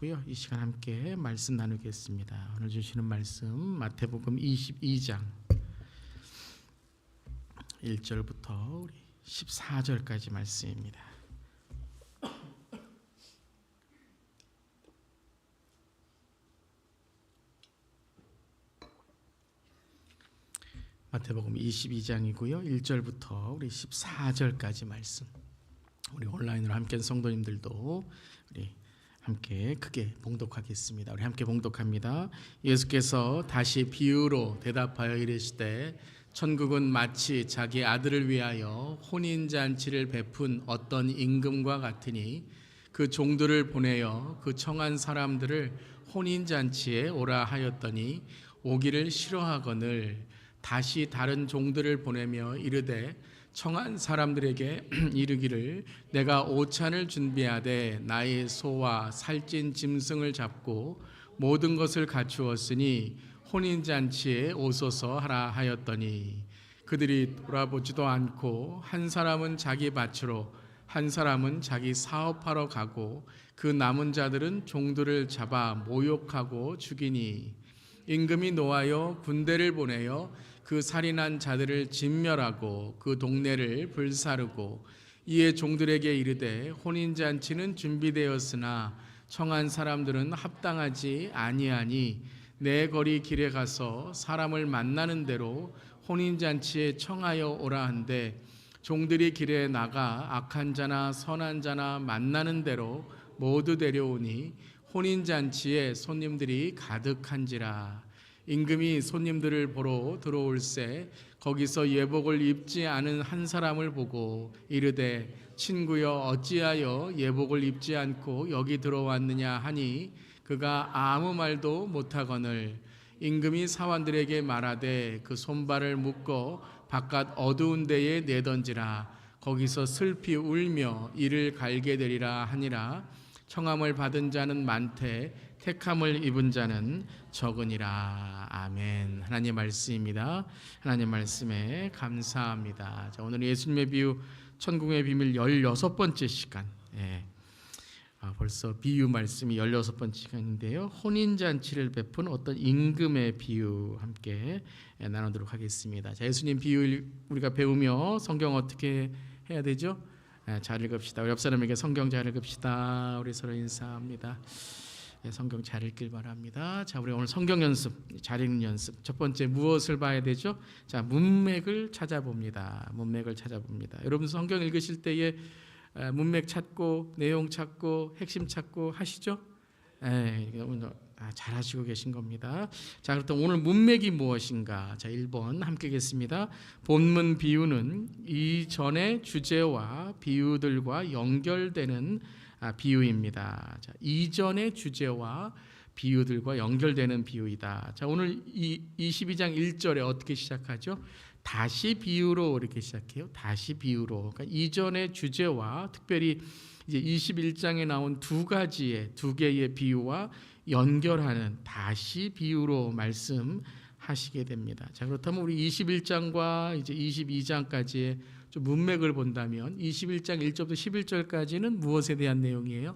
주시고요. 이 시간 함께 말씀 나누겠습니다. 오늘 주시는 말씀 마태복음 22장 1절부터 14절까지 말씀입니다. 마태복음 22장이고요. 1절부터 우리 14절까지 말씀. 우리 온라인으로 함께한 성도님들도 우리 함께 크게 봉독하겠습니다. 우리 함께 봉독합니다. 예수께서 다시 비유로 대답하여 이르시되 천국은 마치 자기 아들을 위하여 혼인잔치를 베푼 어떤 임금과 같으니 그 종들을 보내어 그 청한 사람들을 혼인잔치에 오라 하였더니 오기를 싫어하거늘 다시 다른 종들을 보내며 이르되 청한 사람들에게 이르기를 내가 오찬을 준비하되 나의 소와 살찐 짐승을 잡고 모든 것을 갖추었으니 혼인잔치에 오소서 하라 하였더니 그들이 돌아보지도 않고 한 사람은 자기 밭으로 한 사람은 자기 사업하러 가고 그 남은 자들은 종들을 잡아 모욕하고 죽이니 임금이 노하여 군대를 보내어 그 살인한 자들을 진멸하고 그 동네를 불사르고 이에 종들에게 이르되 혼인잔치는 준비되었으나 청한 사람들은 합당하지 아니하니 내 거리 길에 가서 사람을 만나는 대로 혼인잔치에 청하여 오라 한데 종들이 길에 나가 악한 자나 선한 자나 만나는 대로 모두 데려오니 혼인잔치에 손님들이 가득한지라. 임금이 손님들을 보러 들어올새 거기서 예복을 입지 않은 한 사람을 보고 이르되 친구여 어찌하여 예복을 입지 않고 여기 들어왔느냐 하니 그가 아무 말도 못하거늘 임금이 사환들에게 말하되 그 손발을 묶어 바깥 어두운 데에 내던지라. 거기서 슬피 울며 이를 갈게 되리라 하니라. 청함을 받은 자는 많되 택함을 입은 자는 적으니라. 아멘. 하나님의 말씀입니다. 하나님의 말씀에 감사합니다. 자, 오늘 예수님의 비유 천국의 비밀 16번째 시간. 벌써 비유 말씀이 16번째 시간인데요. 혼인잔치를 베푼 어떤 임금의 비유 함께 나누도록 하겠습니다. 자, 예수님 비유 우리가 배우며 성경 어떻게 해야 되죠? 잘 읽읍시다. 우리 옆 사람에게 성경 잘 읽읍시다. 우리 서로 인사합니다. 성경 잘 읽길 바랍니다. 자, 우리 오늘 성경 연습, 잘 읽는 연습. 첫 번째 무엇을 봐야 되죠? 자, 문맥을 찾아봅니다. 문맥을 찾아봅니다. 여러분 성경 읽으실 때에 문맥 찾고 내용 찾고 핵심 찾고 하시죠? 잘 하시고 계신 겁니다. 자, 그렇다면 오늘 문맥이 무엇인가? 자, 1번 함께 읽겠습니다. 본문 비유는 이전의 주제와 비유들과 연결되는 비유입니다. 자, 이전의 주제와 비유들과 연결되는 비유이다. 자, 오늘 22장 1절에 어떻게 시작하죠? 다시 비유로 이렇게 시작해요. 다시 비유로. 그러니까 이전의 주제와 특별히 이제 21장에 나온 두 개의 비유와 연결하는 다시 비유로 말씀하시게 됩니다. 자, 그렇다면 우리 21장과 이제 22장까지의 좀 문맥을 본다면 21장 1절부터 11절까지는 무엇에 대한 내용이에요?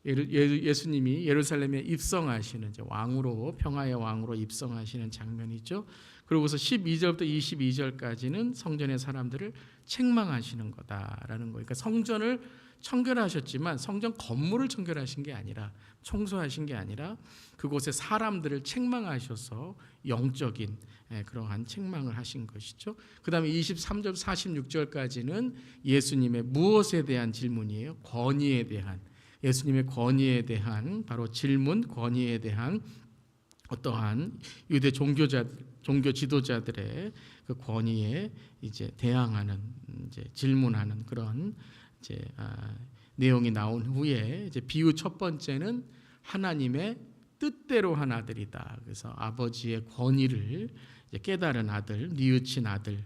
예수님이 예루살렘에 입성하시는 왕으로 평화의 왕으로 입성하시는 장면이죠. 그러고서 12절부터 22절까지는 성전의 사람들을 책망하시는 거다라는 거예요. 그러니까 성전을 청결하셨지만 성전 건물을 청결하신 게 아니라 청소하신 게 아니라 그곳에 사람들을 책망하셔서 영적인 그러한 책망을 하신 것이죠. 그 다음에 23절 46절까지는 예수님의 무엇에 대한 질문이에요? 권위에 대한, 예수님의 권위에 대한 바로 질문, 권위에 대한 어떠한 유대 종교 지도자들의 그 권위에 이제 대항하는 이제 질문하는 그런 이제 내용이 나온 후에 이제 비유 첫 번째는 하나님의 뜻대로 한 아들이다. 그래서 아버지의 권위를 이제 깨달은 아들, 뉘우친 아들에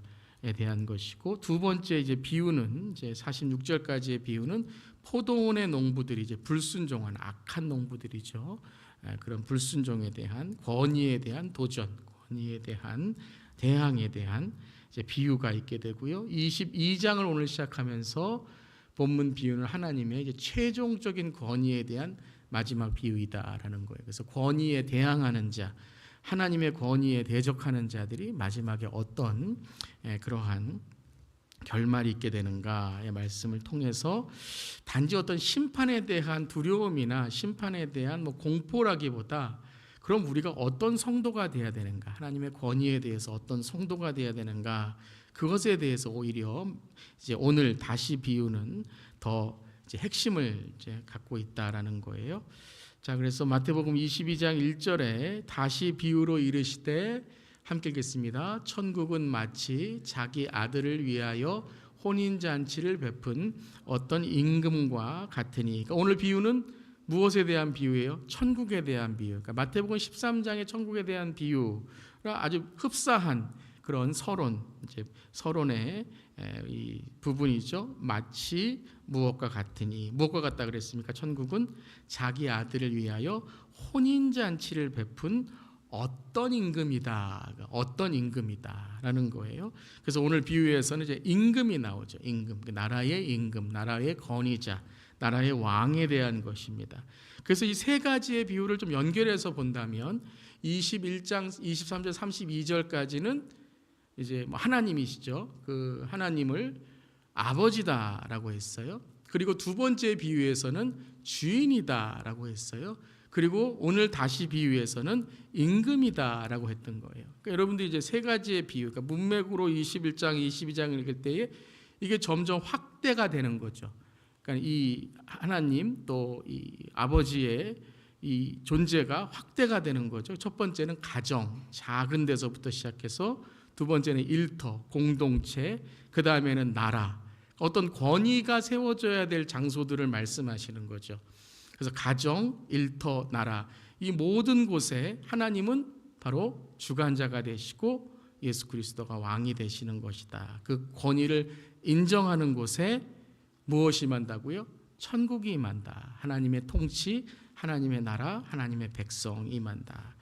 대한 것이고, 두 번째 이제 비유는 이제 46절까지의 비유는 포도원의 농부들이 이제 불순종한 악한 농부들이죠. 그런 불순종에 대한 권위에 대한 도전, 권위에 대한 대항에 대한 이제 비유가 있게 되고요. 22장을 오늘 시작하면서 본문 비유는 하나님의 이제 최종적인 권위에 대한 마지막 비유이다라는 거예요. 그래서 권위에 대항하는 자, 하나님의 권위에 대적하는 자들이 마지막에 어떤 그러한 결말이 있게 되는가의 말씀을 통해서 단지 어떤 심판에 대한 두려움이나 심판에 대한 공포라기보다 그럼 우리가 어떤 성도가 되어야 되는가, 하나님의 권위에 대해서 어떤 성도가 되어야 되는가, 그것에 대해서 오히려 이제 오늘 다시 비유는 더 이제 핵심을 이제 갖고 있다라는 거예요. 자, 그래서 마태복음 22장 1절에 다시 비유로 이르시되, 함께 읽겠습니다. 천국은 마치 자기 아들을 위하여 혼인잔치를 베푼 어떤 임금과 같으니. 그러니까 오늘 비유는 무엇에 대한 비유예요? 천국에 대한 비유. 그러니까 마태복음 13장의 천국에 대한 비유가 아주 흡사한 그런 서론, 이제 서론의 이 부분이죠. 마치 무엇과 같으니. 무엇과 같다 그랬습니까? 천국은 자기 아들을 위하여 혼인잔치를 베푼 어떤 임금이다, 어떤 임금이다라는 거예요. 그래서 오늘 비유에서는 이제 임금이 나오죠. 임금, 나라의 임금, 나라의 권위자, 나라의 왕에 대한 것입니다. 그래서 이 세 가지의 비유를 좀 연결해서 본다면 21장 23절 32절까지는 이제 하나님이시죠. 그 하나님을 아버지다라고 했어요. 그리고 두 번째 비유에서는 주인이다라고 했어요. 그리고 오늘 다시 비유에서는 임금이다라고 했던 거예요. 그러니까 여러분들이 이제 세 가지의 비유, 그러니까 문맥으로 21장, 22장을 읽을 때에 이게 점점 확대가 되는 거죠. 그러니까 이 하나님 또 이 아버지의 이 존재가 확대가 되는 거죠. 첫 번째는 가정, 작은 데서부터 시작해서 두 번째는 일터, 공동체, 그 다음에는 나라, 어떤 권위가 세워져야 될 장소들을 말씀하시는 거죠. 그래서 가정, 일터, 나라, 이 모든 곳에 하나님은 바로 주관자가 되시고 예수 그리스도가 왕이 되시는 것이다. 그 권위를 인정하는 곳에 무엇이 임한다고요? 천국이 임한다. 하나님의 통치, 하나님의 나라, 하나님의 백성이 임한다.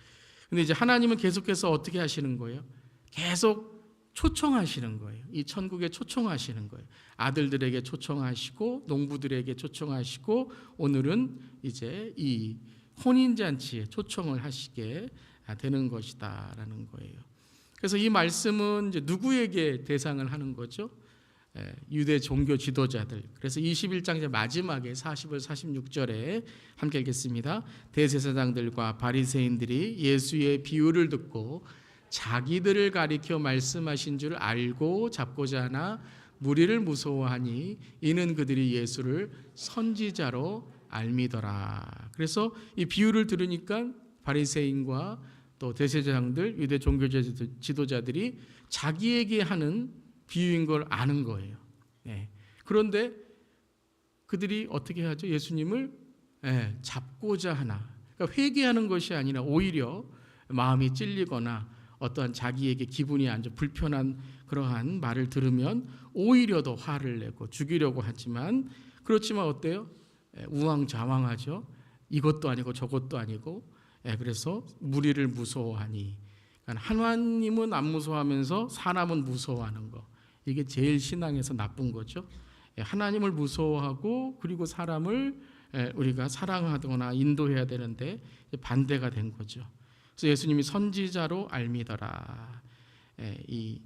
근데 이제 하나님은 계속해서 어떻게 하시는 거예요? 계속 초청하시는 거예요. 이 천국에 초청하시는 거예요. 아들들에게 초청하시고 농부들에게 초청하시고 오늘은 이제 이 혼인잔치에 초청을 하시게 되는 것이다라는 거예요. 그래서 이 말씀은 이제 누구에게 대상을 하는 거죠? 유대 종교 지도자들. 그래서 21장 이제 마지막에 40절 46절에 함께 읽겠습니다. 대제사장들과 바리새인들이 예수의 비유를 듣고 자기들을 가리켜 말씀하신 줄 알고 잡고자 하나 무리를 무서워하니 이는 그들이 예수를 선지자로 알미더라. 그래서 이 비유를 들으니까 바리새인과 또 대제사장들, 유대 종교 지도자들이 자기에게 하는 비유인 걸 아는 거예요. 그런데 그들이 어떻게 하죠? 예수님을 잡고자 하나. 그러니까 회개하는 것이 아니라 오히려 마음이 찔리거나 어떠한 자기에게 기분이 안 좋은 불편한 그러한 말을 들으면 오히려 더 화를 내고 죽이려고 하지만, 그렇지만 어때요? 우왕좌왕하죠. 이것도 아니고 저것도 아니고. 그래서 무리를 무서워하니, 그러니까 하나님은 안 무서워하면서 사람은 무서워하는 거, 이게 제일 신앙에서 나쁜 거죠. 하나님을 무서워하고 그리고 사람을 우리가 사랑하거나 인도해야 되는데 반대가 된 거죠. 그래서 예수님이 선지자로 알미더라. 이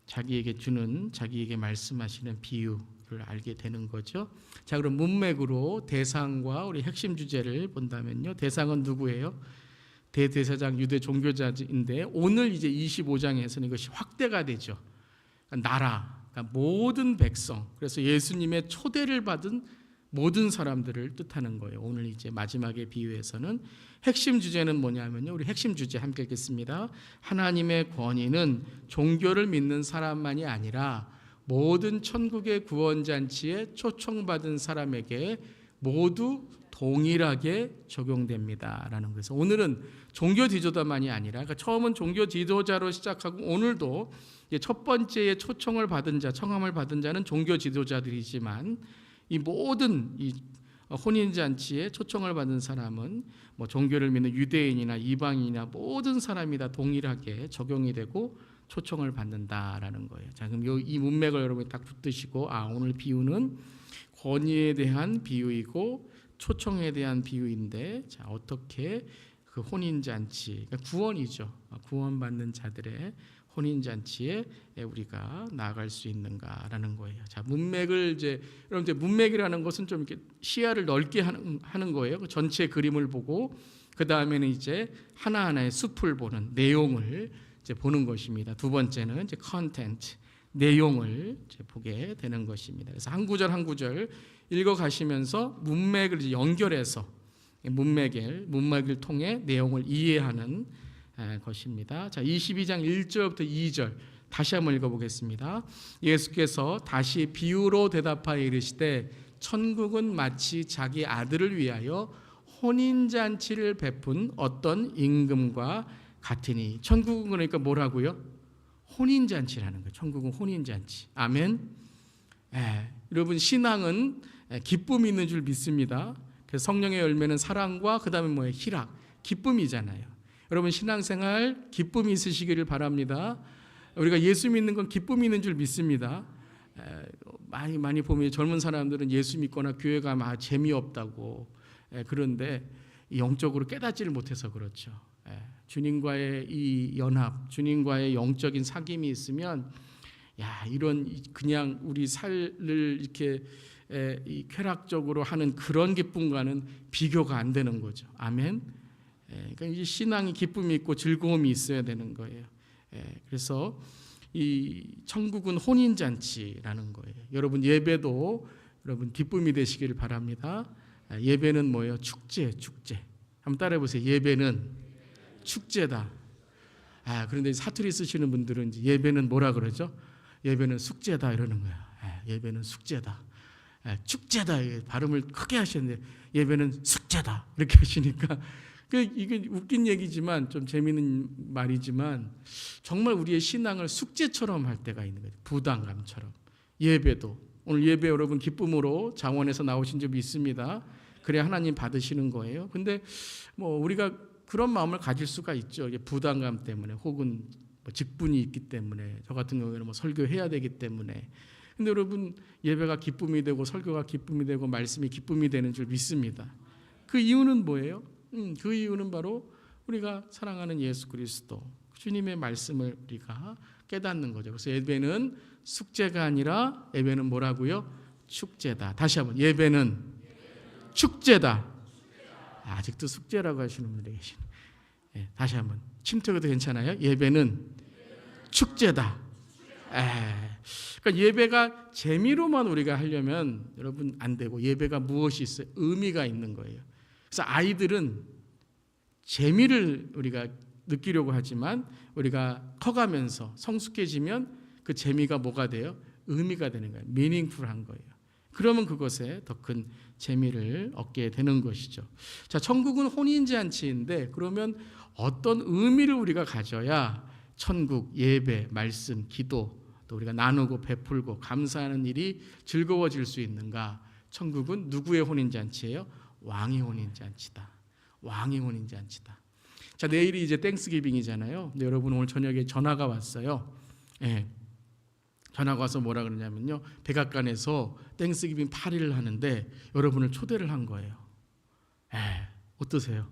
자기에게 주는, 자기에게 말씀하시는 비유를 알게 되는 거죠. 자, 그럼 문맥으로 대상과 우리 핵심 주제를 본다면요. 대상은 누구예요? 대제사장 유대 종교자인데 오늘 이제 25장에서는 이것이 확대가 되죠. 나라, 그러니까 모든 백성. 그래서 예수님의 초대를 받은 모든 사람들을 뜻하는 거예요. 오늘 이제 마지막의 비유에서는 핵심 주제는 뭐냐면요. 우리 핵심 주제 함께 읽겠습니다. 하나님의 권위는 종교를 믿는 사람만이 아니라 모든 천국의 구원잔치에 초청받은 사람에게 모두 동일하게 적용됩니다. 라는 거예요. 오늘은 종교 지도자만이 아니라, 그러니까 처음은 종교 지도자로 시작하고 오늘도 첫 번째에 초청을 받은 자, 청함을 받은 자는 종교 지도자들이지만 이 모든 이 혼인잔치에 초청을 받은 사람은 뭐 종교를 믿는 유대인이나 이방인이나 모든 사람이 다 동일하게 적용이 되고 초청을 받는다라는 거예요. 자, 그럼 이 문맥을 여러분이 딱 붙드시고, 오늘 비유는 권위에 대한 비유이고 초청에 대한 비유인데, 자, 어떻게 그 혼인잔치, 그러니까 구원이죠. 구원받는 자들의 혼인잔치에 우리가 나아갈 수 있는가라는 거예요. 자, 문맥을 여러분 문맥이라는 것은 좀 이렇게 시야를 넓게 하는 거예요. 그 전체 그림을 보고 그 다음에는 이제 하나하나의 숲을 보는 내용을 이제 보는 것입니다. 두 번째는 이제 컨텐트, 내용을 이제 보게 되는 것입니다. 그래서 한 구절 한 구절 읽어 가시면서 문맥을 이제 연결해서 문맥을 통해 내용을 이해하는 것입니다. 자, 22장 1절부터 2절 다시 한번 읽어보겠습니다. 예수께서 다시 비유로 대답하여 이르시되 천국은 마치 자기 아들을 위하여 혼인잔치를 베푼 어떤 임금과 같으니. 천국은 그러니까 뭐라고요? 혼인잔치라는 거예요. 천국은 혼인잔치. 아멘. 여러분, 신앙은 기쁨이 있는 줄 믿습니다. 그래서 성령의 열매는 사랑과 그 다음에 뭐예요? 희락, 기쁨이잖아요. 여러분, 신앙생활 기쁨이 있으시기를 바랍니다. 우리가 예수 믿는 건 기쁨이 있는 줄 믿습니다. 많이 보면 젊은 사람들은 예수 믿거나 교회 가면 재미없다고, 그런데 영적으로 깨닫지를 못해서 그렇죠. 주님과의 이 연합, 주님과의 영적인 사귐이 있으면 이런 그냥 우리 삶을 이렇게 이 쾌락적으로 하는 그런 기쁨과는 비교가 안 되는 거죠. 아멘. 그러니까 이 신앙이 기쁨이 있고 즐거움이 있어야 되는 거예요. 그래서 이 천국은 혼인잔치라는 거예요. 여러분, 예배도 여러분 기쁨이 되시기를 바랍니다. 예배는 뭐예요? 축제. 한번 따라해 보세요. 예배는 축제다. 그런데 사투리 쓰시는 분들은 이제 예배는 뭐라 그러죠? 예배는 숙제다 이러는 거야. 예배는 숙제다. 축제다. 발음을 크게 하셨는데 예배는 숙제다 이렇게 하시니까 이게 웃긴 얘기지만 좀 재미있는 말이지만 정말 우리의 신앙을 숙제처럼 할 때가 있는 거예요. 부담감처럼. 예배도 오늘 예배 여러분 기쁨으로 장원에서 나오신 줄 믿습니다. 그래야 하나님 받으시는 거예요. 근데 뭐 우리가 그런 마음을 가질 수가 있죠. 부담감 때문에 혹은 뭐 직분이 있기 때문에, 저 같은 경우에는 뭐 설교해야 되기 때문에. 근데 여러분, 예배가 기쁨이 되고 설교가 기쁨이 되고 말씀이 기쁨이 되는 줄 믿습니다. 그 이유는 뭐예요? 그 이유는 바로 우리가 사랑하는 예수 그리스도 주님의 말씀을 우리가 깨닫는 거죠. 그래서 예배는 숙제가 아니라 예배는 뭐라고요? 축제다. 다시 한번, 예배는 축제다. 아직도 숙제라고 하시는 분들이 계시네. 다시 한번, 침투해도 괜찮아요? 예배는 축제다. 그러니까 예배가 재미로만 우리가 하려면 여러분 안 되고, 예배가 무엇이 있어요? 의미가 있는 거예요. 그래서 아이들은 재미를 우리가 느끼려고 하지만 우리가 커가면서 성숙해지면 그 재미가 뭐가 돼요? 의미가 되는 거예요. 미닝풀한 거예요. 그러면 그것에 더 큰 재미를 얻게 되는 것이죠. 자, 천국은 혼인잔치인데 그러면 어떤 의미를 우리가 가져야 천국, 예배, 말씀, 기도 또 우리가 나누고 베풀고 감사하는 일이 즐거워질 수 있는가? 천국은 누구의 혼인잔치예요? 왕의 혼인잔치다. 왕의 혼인잔치다. 자, 내일이 이제 땡스기빙이잖아요. 근데 여러분, 오늘 저녁에 전화가 왔어요. 전화가 와서 뭐라 그러냐면요, 백악관에서 땡스기빙 파리를 하는데 여러분을 초대를 한 거예요. 어떠세요?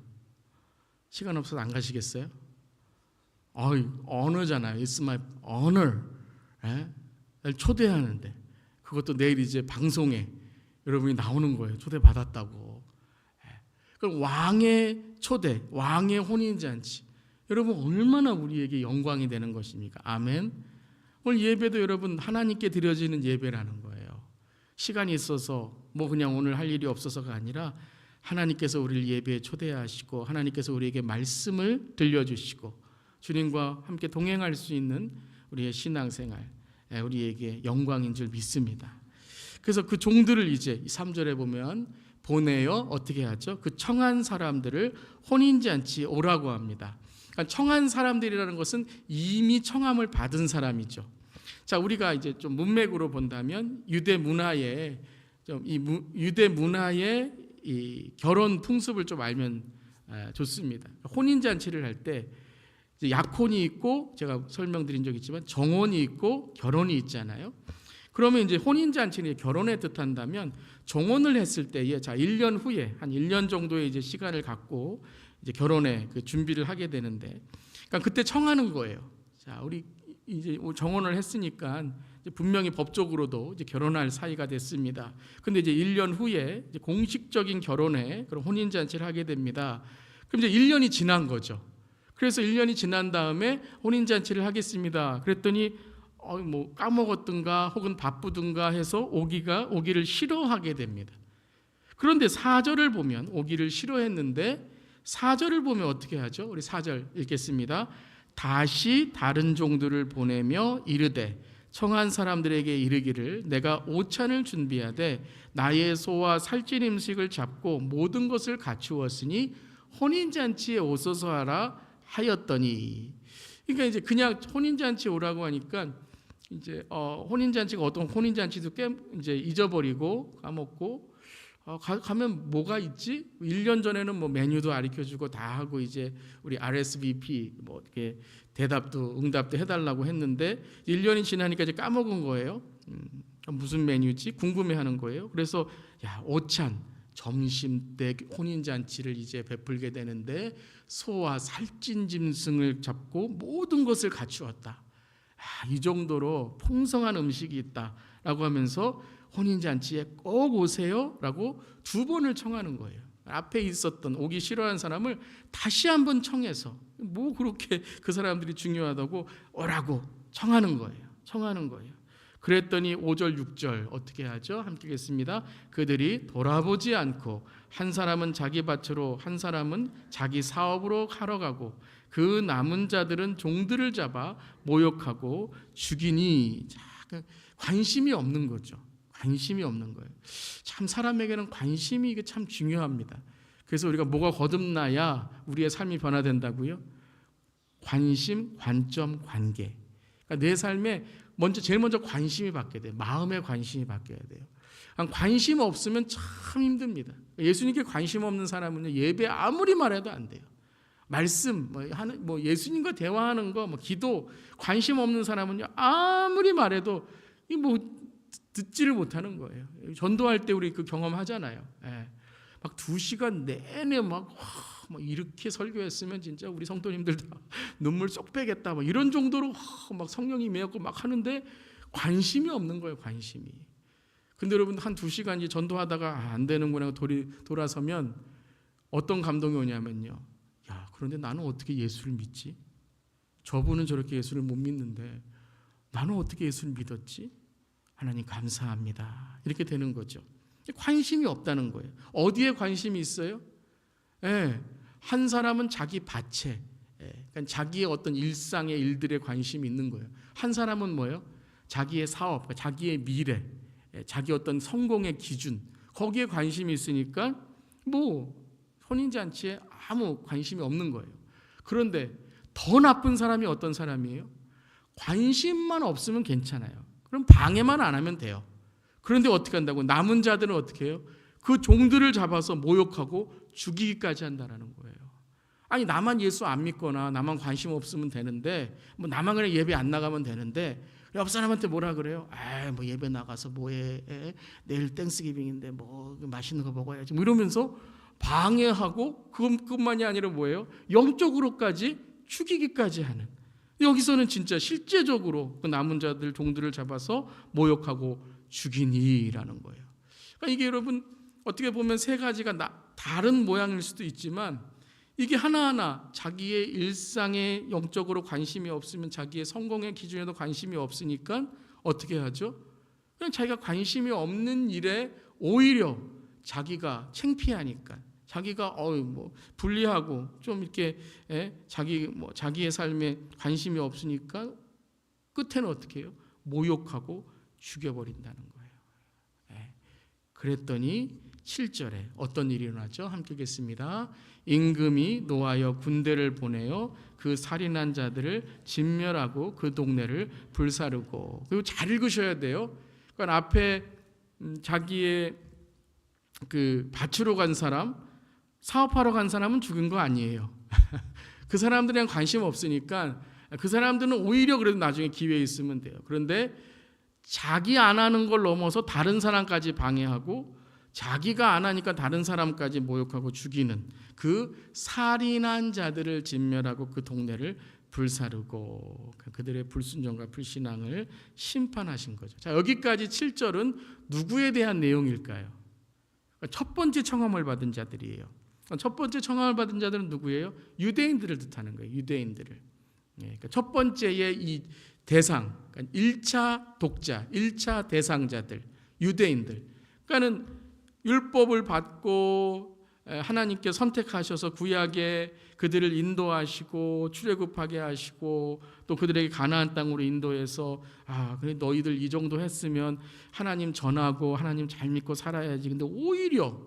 시간 없어서 안 가시겠어요? 언어잖아요. It's my honor. 날 초대하는데 그것도 내일 이제 방송에 여러분이 나오는 거예요. 초대받았다고. 그럼 왕의 초대, 왕의 혼인잔치, 여러분 얼마나 우리에게 영광이 되는 것입니까? 아멘. 오늘 예배도 여러분 하나님께 드려지는 예배라는 거예요. 시간이 있어서 뭐 그냥 오늘 할 일이 없어서가 아니라 하나님께서 우리를 예배에 초대하시고 하나님께서 우리에게 말씀을 들려주시고 주님과 함께 동행할 수 있는 우리의 신앙생활, 우리에게 영광인 줄 믿습니다. 그래서 그 종들을 이제 3절에 보면 보내어 어떻게 하죠? 그 청한 사람들을 혼인잔치에 오라고 합니다. 그러니까 청한 사람들이라는 것은 이미 청함을 받은 사람이죠. 자, 우리가 이제 좀 문맥으로 본다면 유대 문화의 이 결혼 풍습을 좀 알면 좋습니다. 혼인잔치를 할 때 약혼이 있고, 제가 설명드린 적 있지만 정혼이 있고 결혼이 있잖아요. 그러면 이제 혼인잔치는 결혼에 뜻한다면 정혼을 했을 때에 1년 후에 한 1년 정도의 이제 시간을 갖고 이제 결혼에 그 준비를 하게 되는데, 그러니까 그때 청하는 거예요. 자, 우리 이제 정혼을 했으니까 이제 분명히 법적으로도 이제 결혼할 사이가 됐습니다. 근데 이제 1년 후에 이제 공식적인 결혼에 그런 혼인잔치를 하게 됩니다. 그럼 이제 1년이 지난 거죠. 그래서 1년이 지난 다음에 혼인잔치를 하겠습니다. 그랬더니 뭐 까먹었든가 혹은 바쁘든가 해서 오기를 싫어하게 됩니다. 그런데 4절을 보면 오기를 싫어했는데 4절을 보면 어떻게 하죠? 우리 4절 읽겠습니다. 다시 다른 종들을 보내며 이르되 청한 사람들에게 이르기를 내가 오찬을 준비하되 나의 소와 살찐 음식을 잡고 모든 것을 갖추었으니 혼인잔치에 오소서 하라 하였더니, 그러니까 이제 그냥 혼인잔치 오라고 하니까 이제 혼인잔치가 어떤 혼인잔치도 이제 잊어버리고 까먹고 가면 뭐가 있지? 1년 전에는 뭐 메뉴도 가르쳐주고 다 하고 이제 우리 RSVP 뭐 이렇게 대답도 응답도 해달라고 했는데 1년이 지나니까 이제 까먹은 거예요. 무슨 메뉴지? 궁금해하는 거예요. 그래서 오찬 점심 때 혼인잔치를 이제 베풀게 되는데 소와 살찐 짐승을 잡고 모든 것을 갖추었다. 이 정도로 풍성한 음식이 있다라고 하면서 혼인잔치에 꼭 오세요라고 2번을 청하는 거예요. 앞에 있었던 오기 싫어하는 사람을 다시 한번 청해서 뭐 그렇게 그 사람들이 중요하다고 오라고 청하는 거예요. 그랬더니 5절 6절 어떻게 하죠? 함께 읽겠습니다. 그들이 돌아보지 않고 한 사람은 자기 밭으로 한 사람은 자기 사업으로 하러 가고 그 남은 자들은 종들을 잡아 모욕하고 죽이니. 관심이 없는 거죠. 관심이 없는 거예요. 참 사람에게는 관심이 이게 참 중요합니다. 그래서 우리가 뭐가 거듭나야 우리의 삶이 변화된다고요? 관심, 관점, 관계. 그러니까 내 삶에 제일 먼저 관심이 바뀌어야 돼요. 마음의 관심이 바뀌어야 돼요. 관심 없으면 참 힘듭니다. 예수님께 관심 없는 사람은 예배 아무리 말해도 안 돼요. 말씀, 예수님과 대화하는 거, 기도, 관심 없는 사람은요 아무리 말해도 듣지를 못하는 거예요. 전도할 때 우리 그 경험하잖아요. 막 2시간 내내 막 이렇게 설교했으면 진짜 우리 성도님들 다 눈물 쏙 빼겠다. 이런 정도로 막 성령이 임해갖고 막 하는데 관심이 없는 거예요. 관심이. 근데 여러분 한 2시간 전도하다가 안 되는구나 돌아서면 어떤 감동이 오냐면요. 그런데 나는 어떻게 예수를 믿지? 저분은 저렇게 예수를 못 믿는데 나는 어떻게 예수를 믿었지? 하나님 감사합니다. 이렇게 되는 거죠. 관심이 없다는 거예요. 어디에 관심이 있어요? 한 사람은 자기 밭에, 그러니까 자기의 어떤 일상의 일들에 관심이 있는 거예요. 한 사람은 뭐예요? 자기의 사업, 자기의 미래, 자기 어떤 성공의 기준, 거기에 관심이 있으니까 혼인잔치에 아무 관심이 없는 거예요. 그런데 더 나쁜 사람이 어떤 사람이에요? 관심만 없으면 괜찮아요. 그럼 방해만 안 하면 돼요. 그런데 어떻게 한다고? 남은 자들은 어떻게 해요? 그 종들을 잡아서 모욕하고 죽이기까지 한다는 거예요. 아니 나만 예수 안 믿거나 나만 관심 없으면 되는데 나만 그냥 예배 안 나가면 되는데 옆 사람한테 뭐라 그래요? 예배 나가서 뭐해? 내일 땡스기빙인데 맛있는 거 먹어야지. 이러면서 방해하고 그것만이 아니라 뭐예요? 영적으로까지 죽이기까지 하는. 여기서는 진짜 실제적으로 그 남은 자들 종들을 잡아서 모욕하고 죽이니라는 거예요. 그러니까 이게 여러분 어떻게 보면 3가지가 다른 모양일 수도 있지만 이게 하나하나 자기의 일상에 영적으로 관심이 없으면 자기의 성공의 기준에도 관심이 없으니까 어떻게 하죠? 그냥 자기가 관심이 없는 일에 오히려 자기가 창피하니까 자기가 불리하고 좀 이렇게 자기의 삶에 관심이 없으니까 끝에는 어떻게 해요? 모욕하고 죽여버린다는 거예요. 그랬더니 7절에 어떤 일이 일어나죠? 함께 읽겠습니다. 임금이 노하여 군대를 보내어 그 살인한 자들을 진멸하고 그 동네를 불사르고. 그리고 잘 읽으셔야 돼요. 그러니까 앞에 자기의 그 밭으로 간 사람, 사업하러 간 사람은 죽은 거 아니에요. 그 사람들이랑 관심 없으니까 그 사람들은 오히려 그래도 나중에 기회 있으면 돼요. 그런데 자기 안 하는 걸 넘어서 다른 사람까지 방해하고 자기가 안 하니까 다른 사람까지 모욕하고 죽이는 그 살인한 자들을 진멸하고 그 동네를 불사르고 그들의 불순종과 불신앙을 심판하신 거죠. 자, 여기까지 7절은 누구에 대한 내용일까요? 첫 번째 청함을 받은 자들이에요. 첫 번째 청함을 받은 자들은 누구예요? 유대인들을 뜻하는 거예요. 유대인들을. 그러니까 첫 번째의 이 대상, 그러니까 1차 독자, 1차 대상자들, 유대인들. 그러니까는 율법을 받고 하나님께 선택하셔서 구약에 그들을 인도하시고 출애굽하게 하시고 또 그들에게 가나안 땅으로 인도해서 그래 너희들 이 정도 했으면 하나님 전하고 하나님 잘 믿고 살아야지. 근데 오히려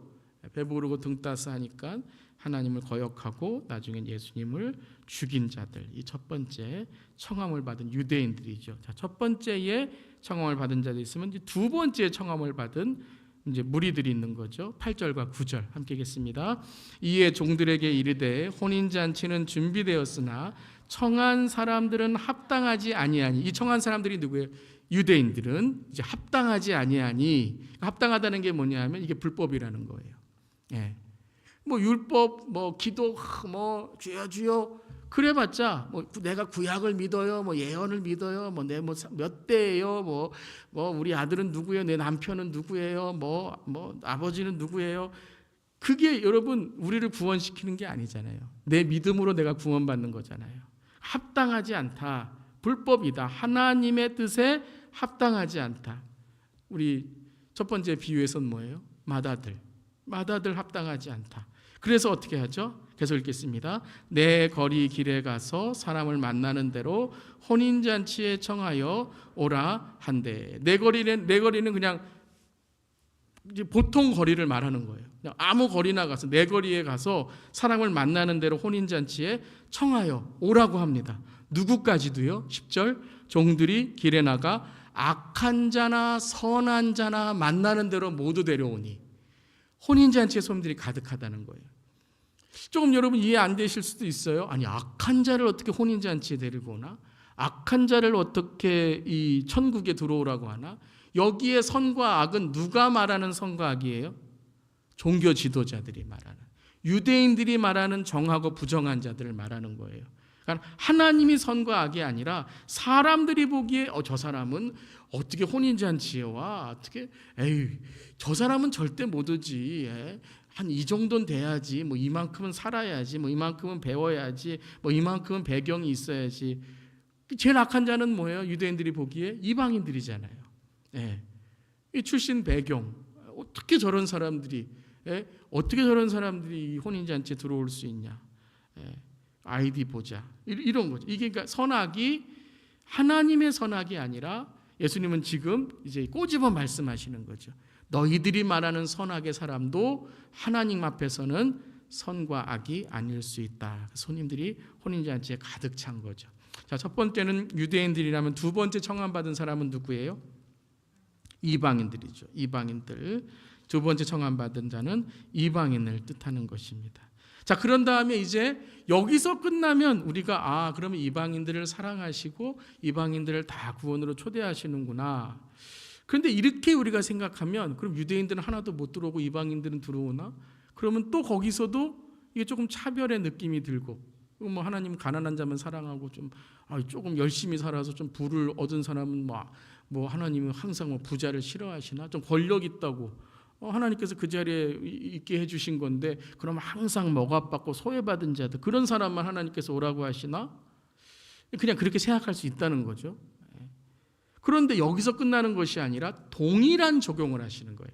배부르고 등 따스 하니까 하나님을 거역하고 나중엔 예수님을 죽인 자들, 이 첫 번째 청함을 받은 유대인들이죠. 자, 첫 번째에 청함을 받은 자들이 있으면 이제 두 번째 청함을 받은 이제 무리들이 있는 거죠. 8절과 9절 함께 읽겠습니다. 이에 종들에게 이르되 혼인 잔치는 준비되었으나 청한 사람들은 합당하지 아니하니. 이 청한 사람들이 누구예요? 유대인들은 이제 합당하지 아니하니. 합당하다는 게 뭐냐면 이게 불법이라는 거예요. 예. 뭐 율법, 뭐 기도, 뭐 주여 주여 그래봤자 뭐 내가 구약을 믿어요, 뭐 예언을 믿어요, 뭐 내 뭐 몇 대예요, 뭐 우리 아들은 누구예요, 내 남편은 누구예요, 뭐 아버지는 누구예요. 그게 여러분 우리를 구원시키는 게 아니잖아요. 내 믿음으로 내가 구원받는 거잖아요. 합당하지 않다, 불법이다, 하나님의 뜻에 합당하지 않다. 우리 첫 번째 비유에서는 뭐예요? 마다들 합당하지 않다. 그래서 어떻게 하죠? 계속 읽겠습니다. 내 거리 길에 가서 사람을 만나는 대로 혼인잔치에 청하여 오라 한대. 내 거리는 그냥 보통 거리를 말하는 거예요. 그냥 아무 거리나 가서 내 거리에 가서 사람을 만나는 대로 혼인잔치에 청하여 오라고 합니다. 누구까지도요? 10절 종들이 길에 나가 악한 자나 선한 자나 만나는 대로 모두 데려오니. 혼인잔치에 손님들이 가득하다는 거예요. 조금 여러분 이해 안 되실 수도 있어요. 아니 악한 자를 어떻게 혼인잔치에 데리고 오나? 악한 자를 어떻게 이 천국에 들어오라고 하나? 여기에 선과 악은 누가 말하는 선과 악이에요? 종교 지도자들이 말하는, 유대인들이 말하는 정하고 부정한 자들을 말하는 거예요. 그러니까 하나님이 선과 악이 아니라 사람들이 보기에 저 사람은 어떻게 혼인잔치에 와? 어떻게 저 사람은 절대 못 오지. 한 이 정도는 돼야지. 뭐 이만큼은 살아야지. 뭐 이만큼은 배워야지. 뭐 이만큼은 배경이 있어야지. 제일 악한 자는 뭐예요? 유대인들이 보기에 이방인들이잖아요. 이 출신 배경, 어떻게 저런 사람들이 혼인잔치에 들어올 수 있냐? 아이디 보자. 이런 거죠. 이게 그러니까 선악이 하나님의 선악이 아니라 예수님은 지금 이제 꼬집어 말씀하시는 거죠. 너희들이 말하는 선악의 사람도 하나님 앞에서는 선과 악이 아닐 수 있다. 손님들이 혼인잔치에 가득 찬 거죠. 자, 첫 번째는 유대인들이라면 두 번째 청함받은 사람은 누구예요? 이방인들이죠. 이방인들. 두 번째 청함받은 자는 이방인을 뜻하는 것입니다. 자, 그런 다음에 이제 여기서 끝나면 우리가 그러면 이방인들을 사랑하시고 이방인들을 다 구원으로 초대하시는구나. 그런데 이렇게 우리가 생각하면 그럼 유대인들은 하나도 못 들어오고 이방인들은 들어오나? 그러면 또 거기서도 이게 조금 차별의 느낌이 들고, 뭐 하나님 가난한 자만 사랑하고 조금 열심히 살아서 좀 부를 얻은 사람은 뭐 하나님은 항상 뭐 부자를 싫어하시나? 좀 권력 있다고 하나님께서 그 자리에 있게 해주신 건데 그럼 항상 억압받고 소외받은 자들, 그런 사람만 하나님께서 오라고 하시나? 그냥 그렇게 생각할 수 있다는 거죠. 그런데 여기서 끝나는 것이 아니라 동일한 적용을 하시는 거예요.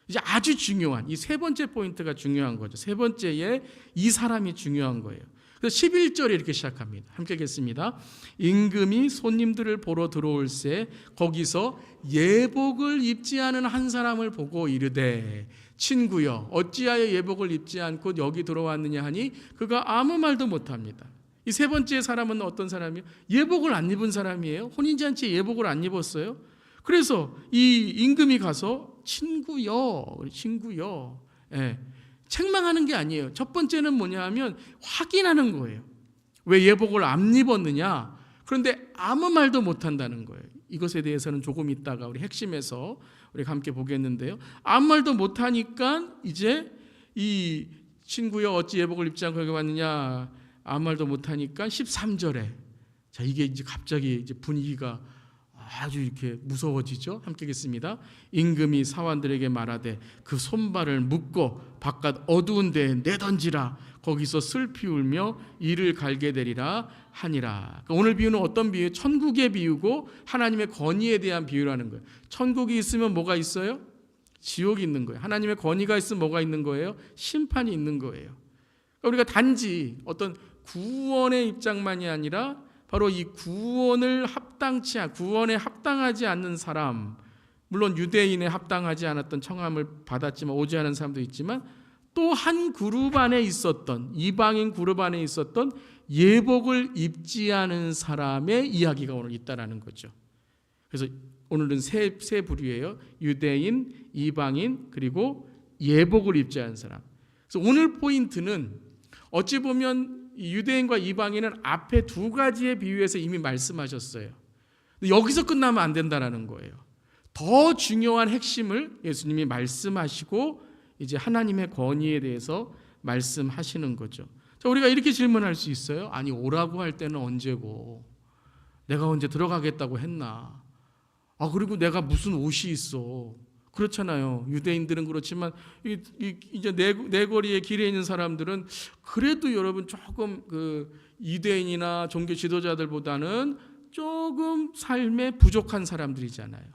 이제 아주 중요한 이 세 번째 포인트가 중요한 거죠. 세 번째에 이 사람이 중요한 거예요. 그래서 11절에 이렇게 시작합니다. 함께 읽겠습니다. 임금이 손님들을 보러 들어올새 거기서 예복을 입지 않은 한 사람을 보고 이르되 친구여 어찌하여 예복을 입지 않고 여기 들어왔느냐 하니 그가 아무 말도 못합니다. 이 세 번째 사람은 어떤 사람이에요? 예복을 안 입은 사람이에요. 혼인잔치에 예복을 안 입었어요. 그래서 이 임금이 가서 친구여 책망하는 게 아니에요. 첫 번째는 뭐냐 하면 확인하는 거예요. 왜 예복을 안 입었느냐? 그런데 아무 말도 못한다는 거예요. 이것에 대해서는 조금 있다가 우리 핵심에서 우리가 함께 보겠는데요. 아무 말도 못하니까 이제 이 친구여 어찌 예복을 입지 않고 여기 왔느냐, 아무 말도 못하니까 13절에 자, 이게 이제 갑자기 이제 분위기가 아주 이렇게 무서워지죠. 함께 읽겠습니다. 임금이 사환들에게 말하되 그 손발을 묶고 바깥 어두운 데에 내던지라. 거기서 슬피 울며 이를 갈게 되리라 하니라. 그러니까 오늘 비유는 어떤 비유예요? 천국의 비유고 하나님의 권위에 대한 비유라는 거예요. 천국이 있으면 뭐가 있어요? 지옥이 있는 거예요. 하나님의 권위가 있으면 뭐가 있는 거예요? 심판이 있는 거예요. 그러니까 우리가 단지 어떤 구원의 입장만이 아니라 바로 이 구원에 합당하지 않는 사람, 물론 유대인에 합당하지 않았던 청함을 받았지만 오지 않은 사람도 있지만 또 한 그룹 안에 있었던, 이방인 그룹 안에 있었던 예복을 입지 않은 사람의 이야기가 오늘 있다라는 거죠. 그래서 오늘은 세 부류예요. 유대인, 이방인, 그리고 예복을 입지 않은 사람. 그래서 오늘 포인트는 어찌 보면 유대인과 이방인은 앞에 두 가지의 비유에서 이미 말씀하셨어요. 여기서 끝나면 안 된다는 거예요. 더 중요한 핵심을 예수님이 말씀하시고 이제 하나님의 권위에 대해서 말씀하시는 거죠. 자, 우리가 이렇게 질문할 수 있어요. 아니, 오라고 할 때는 언제고? 내가 언제 들어가겠다고 했나? 그리고 내가 무슨 옷이 있어? 그렇잖아요. 유대인들은 그렇지만 이제 내거리의 길에 있는 사람들은 그래도 여러분 조금 그 유대인이나 종교 지도자들보다는 조금 삶에 부족한 사람들이잖아요.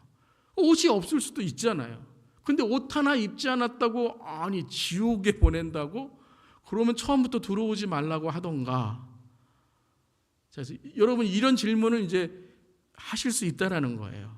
옷이 없을 수도 있잖아요. 근데 옷 하나 입지 않았다고 아니 지옥에 보낸다고? 그러면 처음부터 들어오지 말라고 하던가. 그래서 여러분 이런 질문을 이제 하실 수 있다라는 거예요.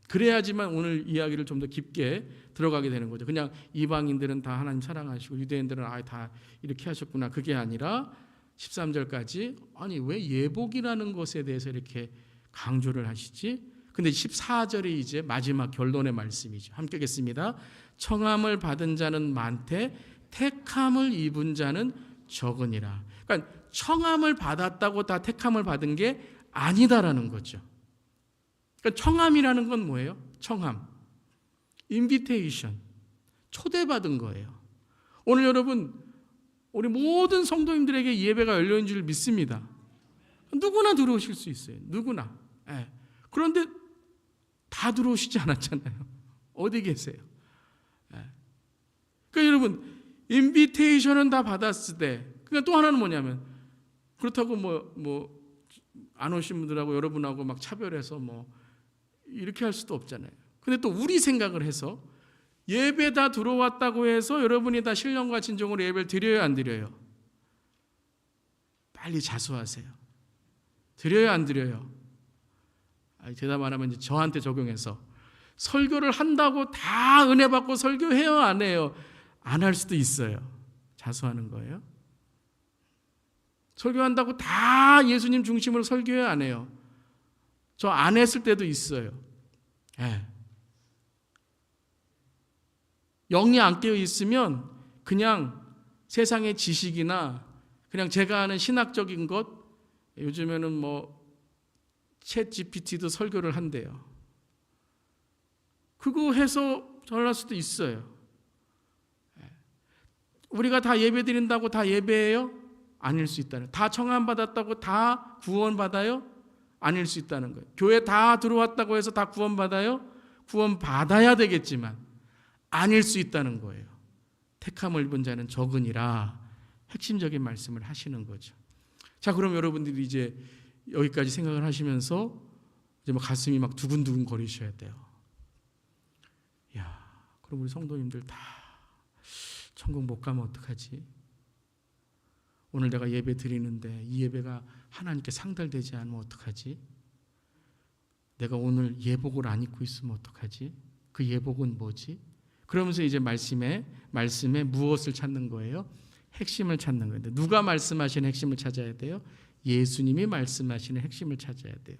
그래야지만 오늘 이야기를 좀 더 깊게 들어가게 되는 거죠. 그냥 이방인들은 다 하나님 사랑하시고 유대인들은 다 이렇게 하셨구나. 그게 아니라 13절까지 아니 왜 예복이라는 것에 대해서 이렇게 강조를 하시지? 근데 14절이 이제 마지막 결론의 말씀이죠. 함께 읽겠습니다. 청함을 받은 자는 많되 택함을 입은 자는 적으니라. 그러니까 청함을 받았다고 다 택함을 받은 게 아니다라는 거죠. 그러니까 청함이라는 건 뭐예요? 청함, 인비테이션, 초대받은 거예요. 오늘 여러분 우리 모든 성도님들에게 예배가 열려있는 줄 믿습니다. 누구나 들어오실 수 있어요. 누구나. 그런데 다 들어오시지 않았잖아요. 어디 계세요? 그러니까 여러분 인비테이션은 다 받았을 때 그러니까 또 하나는 뭐냐면 그렇다고 뭐 안 오신 분들하고 여러분하고 막 차별해서 뭐 이렇게 할 수도 없잖아요. 근데 또 우리 생각을 해서 예배 다 들어왔다고 해서 여러분이 다 신령과 진정으로 예배를 드려요, 안 드려요? 빨리 자수하세요. 드려요, 안 드려요? 대답 안 하면 이제 저한테 적용해서 설교를 한다고 다 은혜 받고 설교해요, 안 해요? 안 할 수도 있어요. 자수하는 거예요. 설교한다고 다 예수님 중심으로 설교해요, 안 해요? 저 안 했을 때도 있어요. 영이 안 깨어 있으면 그냥 세상의 지식이나 그냥 제가 아는 신학적인 것, 요즘에는 뭐 챗 GPT도 설교를 한대요. 그거 해서 전할 수도 있어요. 우리가 다 예배 드린다고 다 예배해요? 아닐 수 있다는. 다 청함 받았다고 다 구원 받아요? 아닐 수 있다는 거예요. 교회 다 들어왔다고 해서 다 구원 받아요? 구원 받아야 되겠지만 아닐 수 있다는 거예요. 택함을 입은 자는 적으니라. 핵심적인 말씀을 하시는 거죠. 자, 그럼 여러분들이 이제 여기까지 생각을 하시면서 이제 뭐 가슴이 막 두근두근 거리셔야 돼요. 야, 그럼 우리 성도님들 다 천국 못 가면 어떡하지? 오늘 내가 예배 드리는데 이 예배가 하나님께 상달되지 않으면 어떡하지? 내가 오늘 예복을 안 입고 있으면 어떡하지? 그 예복은 뭐지? 그러면서 이제 말씀에 무엇을 찾는 거예요? 핵심을 찾는 거예요. 누가 말씀하시는 핵심을 찾아야 돼요? 예수님이 말씀하시는 핵심을 찾아야 돼요.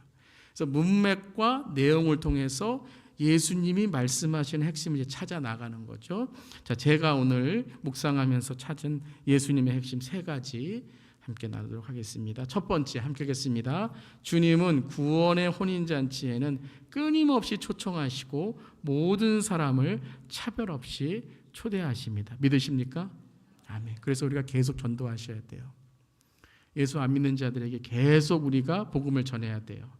그래서 문맥과 내용을 통해서 예수님이 말씀하시는 핵심을 이제 찾아 나가는 거죠. 자, 제가 오늘 묵상하면서 찾은 예수님의 핵심 3가지 함께 나누도록 하겠습니다. 첫 번째 함께 하겠습니다. 주님은 구원의 혼인잔치에는 끊임없이 초청하시고 모든 사람을 차별 없이 초대하십니다. 믿으십니까? 아멘. 그래서 우리가 계속 전도하셔야 돼요. 예수 안 믿는 자들에게 계속 우리가 복음을 전해야 돼요.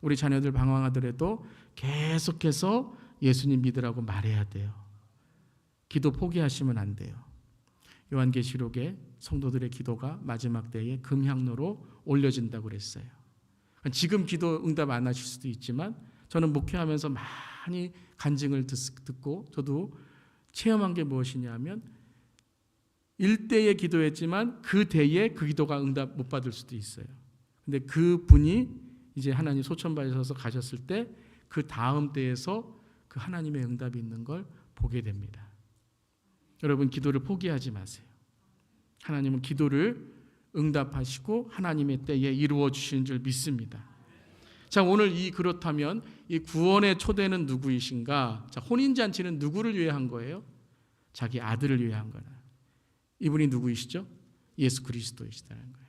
우리 자녀들 방황하더라도 계속해서 예수님 믿으라고 말해야 돼요. 기도 포기하시면 안 돼요. 요한계시록에 성도들의 기도가 마지막 때에 금향로로 올려진다고 그랬어요. 지금 기도 응답 안 하실 수도 있지만 저는 목회하면서 많이 간증을 듣고 저도 체험한 게 무엇이냐면 일대에 기도했지만 그 대에 그 기도가 응답 못 받을 수도 있어요. 근데 그 분이 이제 하나님 소천받으셔서 가셨을 때 그 다음 때에서 그 하나님의 응답이 있는 걸 보게 됩니다. 여러분 기도를 포기하지 마세요. 하나님은 기도를 응답하시고 하나님의 때에 이루어 주시는 줄 믿습니다. 자, 오늘 그렇다면 이 구원의 초대는 누구이신가? 자, 혼인잔치는 누구를 위해 한 거예요? 자기 아들을 위해 한 거예요. 이분이 누구이시죠? 예수 그리스도이시다는 거예요.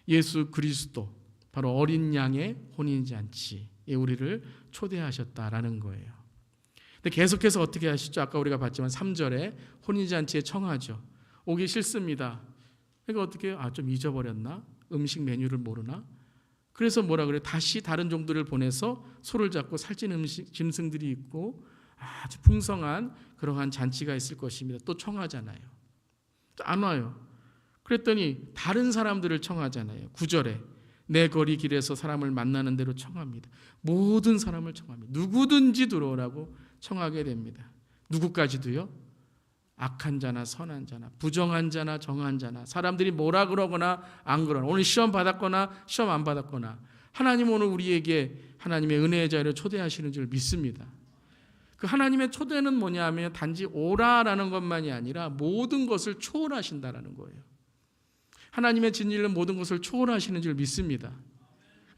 예수 그리스도, 바로 어린 양의 혼인잔치에 우리를 초대하셨다라는 거예요. 근데 계속해서 어떻게 하시죠? 아까 우리가 봤지만 3절에 혼인잔치에 청하죠. 오기 싫습니다. 그러니까 어떻게 해요? 좀 잊어버렸나? 음식 메뉴를 모르나? 그래서 뭐라 그래요? 다시 다른 종들을 보내서 소를 잡고 살찐 짐승들이 있고 아주 풍성한 그러한 잔치가 있을 것입니다. 또 청하잖아요. 또 안 와요. 그랬더니 다른 사람들을 청하잖아요. 9절에 내 거리 길에서 사람을 만나는 대로 청합니다. 모든 사람을 청합니다. 누구든지 들어오라고 청하게 됩니다. 누구까지도요? 악한 자나 선한 자나 부정한 자나 정한 자나 사람들이 뭐라 그러거나 안 그러나 오늘 시험 받았거나 시험 안 받았거나 하나님 오늘 우리에게 하나님의 은혜의 자리를 초대하시는 줄 믿습니다. 그 하나님의 초대는 뭐냐면 단지 오라라는 것만이 아니라 모든 것을 초월하신다라는 거예요. 하나님의 진리는 모든 것을 초월하시는 줄 믿습니다.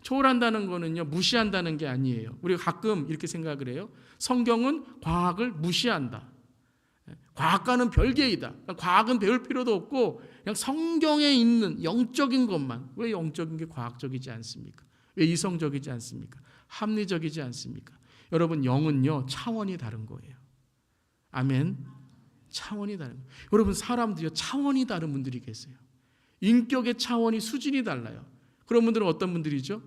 초월한다는 거는요, 무시한다는 게 아니에요. 우리가 가끔 이렇게 생각을 해요. 성경은 과학을 무시한다. 과학과는 별개이다. 과학은 배울 필요도 없고 그냥 성경에 있는 영적인 것만. 왜 영적인 게 과학적이지 않습니까? 왜 이성적이지 않습니까? 합리적이지 않습니까? 여러분 영은요 차원이 다른 거예요. 아멘. 차원이 다른 거예요. 여러분 사람들이요 차원이 다른 분들이 계세요. 인격의 차원이 수준이 달라요. 그런 분들은 어떤 분들이죠?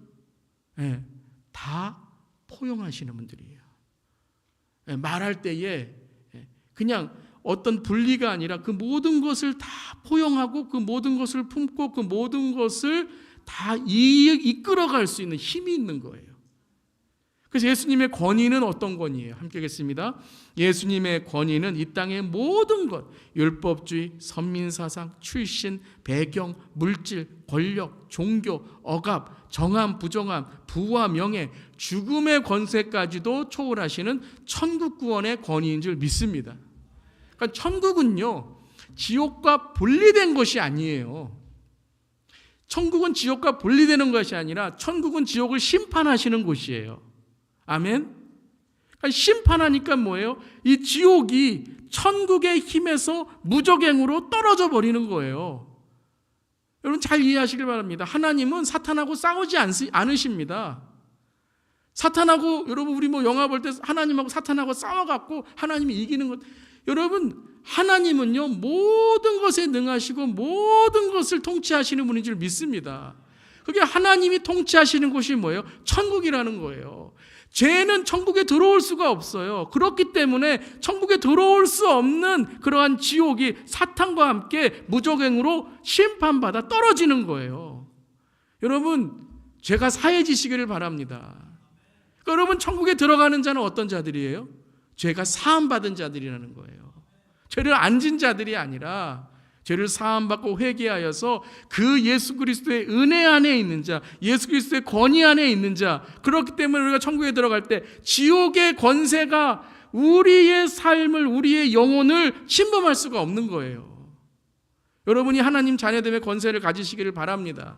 다 포용하시는 분들이에요. 말할 때에 그냥 어떤 분리가 아니라 그 모든 것을 다 포용하고 그 모든 것을 품고 그 모든 것을 다 이끌어갈 수 있는 힘이 있는 거예요. 그래서 예수님의 권위는 어떤 권위예요? 함께 하겠습니다. 예수님의 권위는 이 땅의 모든 것, 율법주의, 선민사상, 출신, 배경, 물질, 권력, 종교, 억압, 정함, 부정함, 부와 명예, 죽음의 권세까지도 초월하시는 천국 구원의 권위인 줄 믿습니다. 그러니까 천국은요 지옥과 분리된 것이 아니에요. 천국은 지옥과 분리되는 것이 아니라 천국은 지옥을 심판하시는 곳이에요. 아멘. 그러니까 심판하니까 뭐예요? 이 지옥이 천국의 힘에서 무적행으로 떨어져 버리는 거예요. 여러분 잘 이해하시길 바랍니다. 하나님은 사탄하고 싸우지 않으십니다. 사탄하고 여러분 우리 영화 볼 때 하나님하고 사탄하고 싸워갖고 하나님이 이기는 것. 여러분 하나님은요 모든 것에 능하시고 모든 것을 통치하시는 분인 줄 믿습니다. 그게 하나님이 통치하시는 곳이 뭐예요? 천국이라는 거예요. 죄는 천국에 들어올 수가 없어요. 그렇기 때문에 천국에 들어올 수 없는 그러한 지옥이 사탄과 함께 무적행으로 심판받아 떨어지는 거예요. 여러분 죄가 사해지시기를 바랍니다. 그러니까 여러분 천국에 들어가는 자는 어떤 자들이에요? 죄가 사함받은 자들이라는 거예요. 죄를 안 진 자들이 아니라 죄를 사함받고 회개하여서 그 예수 그리스도의 은혜 안에 있는 자, 예수 그리스도의 권위 안에 있는 자. 그렇기 때문에 우리가 천국에 들어갈 때 지옥의 권세가 우리의 삶을, 우리의 영혼을 침범할 수가 없는 거예요. 여러분이 하나님 자녀됨의 권세를 가지시기를 바랍니다.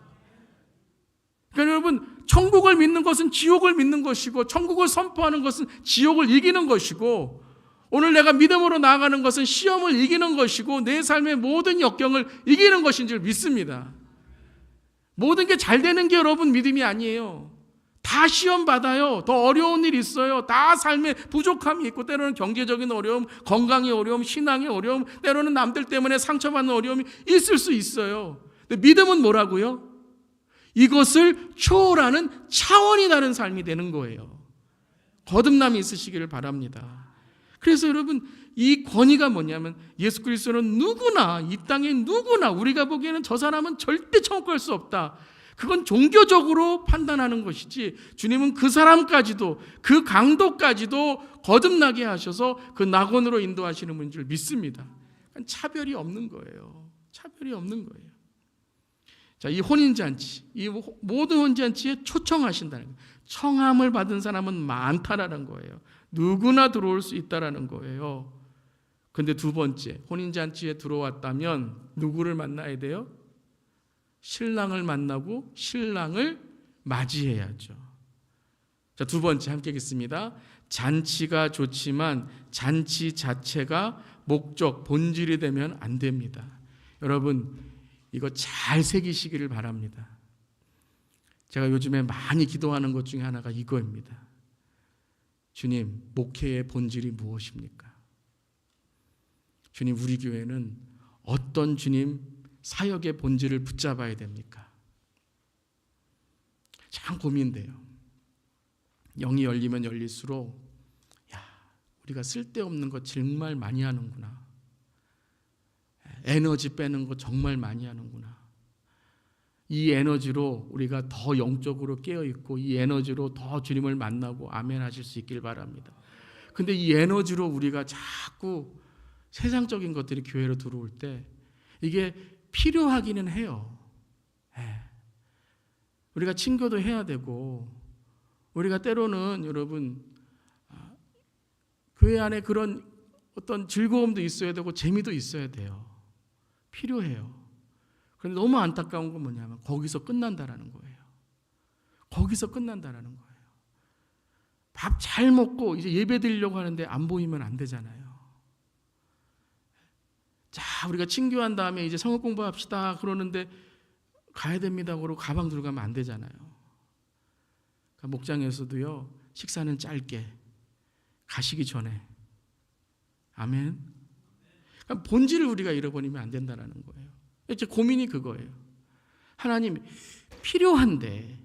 그러니까 여러분 천국을 믿는 것은 지옥을 믿는 것이고 천국을 선포하는 것은 지옥을 이기는 것이고 오늘 내가 믿음으로 나아가는 것은 시험을 이기는 것이고 내 삶의 모든 역경을 이기는 것인 줄 믿습니다. 모든 게 잘 되는 게 여러분 믿음이 아니에요. 다 시험 받아요. 더 어려운 일 있어요. 다 삶에 부족함이 있고, 때로는 경제적인 어려움, 건강의 어려움, 신앙의 어려움, 때로는 남들 때문에 상처받는 어려움이 있을 수 있어요. 근데 믿음은 뭐라고요? 이것을 초월하는 차원이 다른 삶이 되는 거예요. 거듭남이 있으시기를 바랍니다. 그래서 여러분, 이 권위가 뭐냐면 예수 그리스도는 누구나, 이 땅에 누구나, 우리가 보기에는 저 사람은 절대 천국 갈 수 없다, 그건 종교적으로 판단하는 것이지, 주님은 그 사람까지도, 그 강도까지도 거듭나게 하셔서 그 낙원으로 인도하시는 분인 줄 믿습니다. 차별이 없는 거예요. 차별이 없는 거예요. 자, 이 혼인잔치, 이 모든 혼인잔치에 초청하신다는 거예요. 청함을 받은 사람은 많다라는 거예요. 누구나 들어올 수 있다라는 거예요. 근데 두 번째, 혼인잔치에 들어왔다면 누구를 만나야 돼요? 신랑을 만나고 신랑을 맞이해야죠. 자, 두 번째 함께 읽겠습니다. 잔치가 좋지만 잔치 자체가 목적, 본질이 되면 안 됩니다. 여러분, 이거 잘 새기시기를 바랍니다. 제가 요즘에 많이 기도하는 것 중에 하나가 이거입니다. 주님, 목회의 본질이 무엇입니까? 주님, 우리 교회는 어떤 주님 사역의 본질을 붙잡아야 됩니까? 참 고민돼요. 영이 열리면 열릴수록, 야, 우리가 쓸데없는 거 정말 많이 하는구나. 에너지 빼는 거 정말 많이 하는구나. 이 에너지로 우리가 더 영적으로 깨어있고, 이 에너지로 더 주님을 만나고 아멘 하실 수 있길 바랍니다. 근데 이 에너지로 우리가 자꾸 세상적인 것들이 교회로 들어올 때 이게 필요하기는 해요. 우리가 친교도 해야 되고, 우리가 때로는 여러분 교회 안에 그런 어떤 즐거움도 있어야 되고 재미도 있어야 돼요. 필요해요. 그런데 너무 안타까운 건 뭐냐면 거기서 끝난다라는 거예요. 거기서 끝난다라는 거예요. 밥 잘 먹고 이제 예배 드리려고 하는데 안 보이면 안 되잖아요. 자, 우리가 친교한 다음에 이제 성역 공부합시다 그러는데 가야 됩니다 그러고 가방 들고 가면 안 되잖아요. 그러니까 목장에서도요, 식사는 짧게, 가시기 전에. 아멘. 그러니까 본질을 우리가 잃어버리면 안 된다는 거예요. 이제 고민이 그거예요. 하나님, 필요한데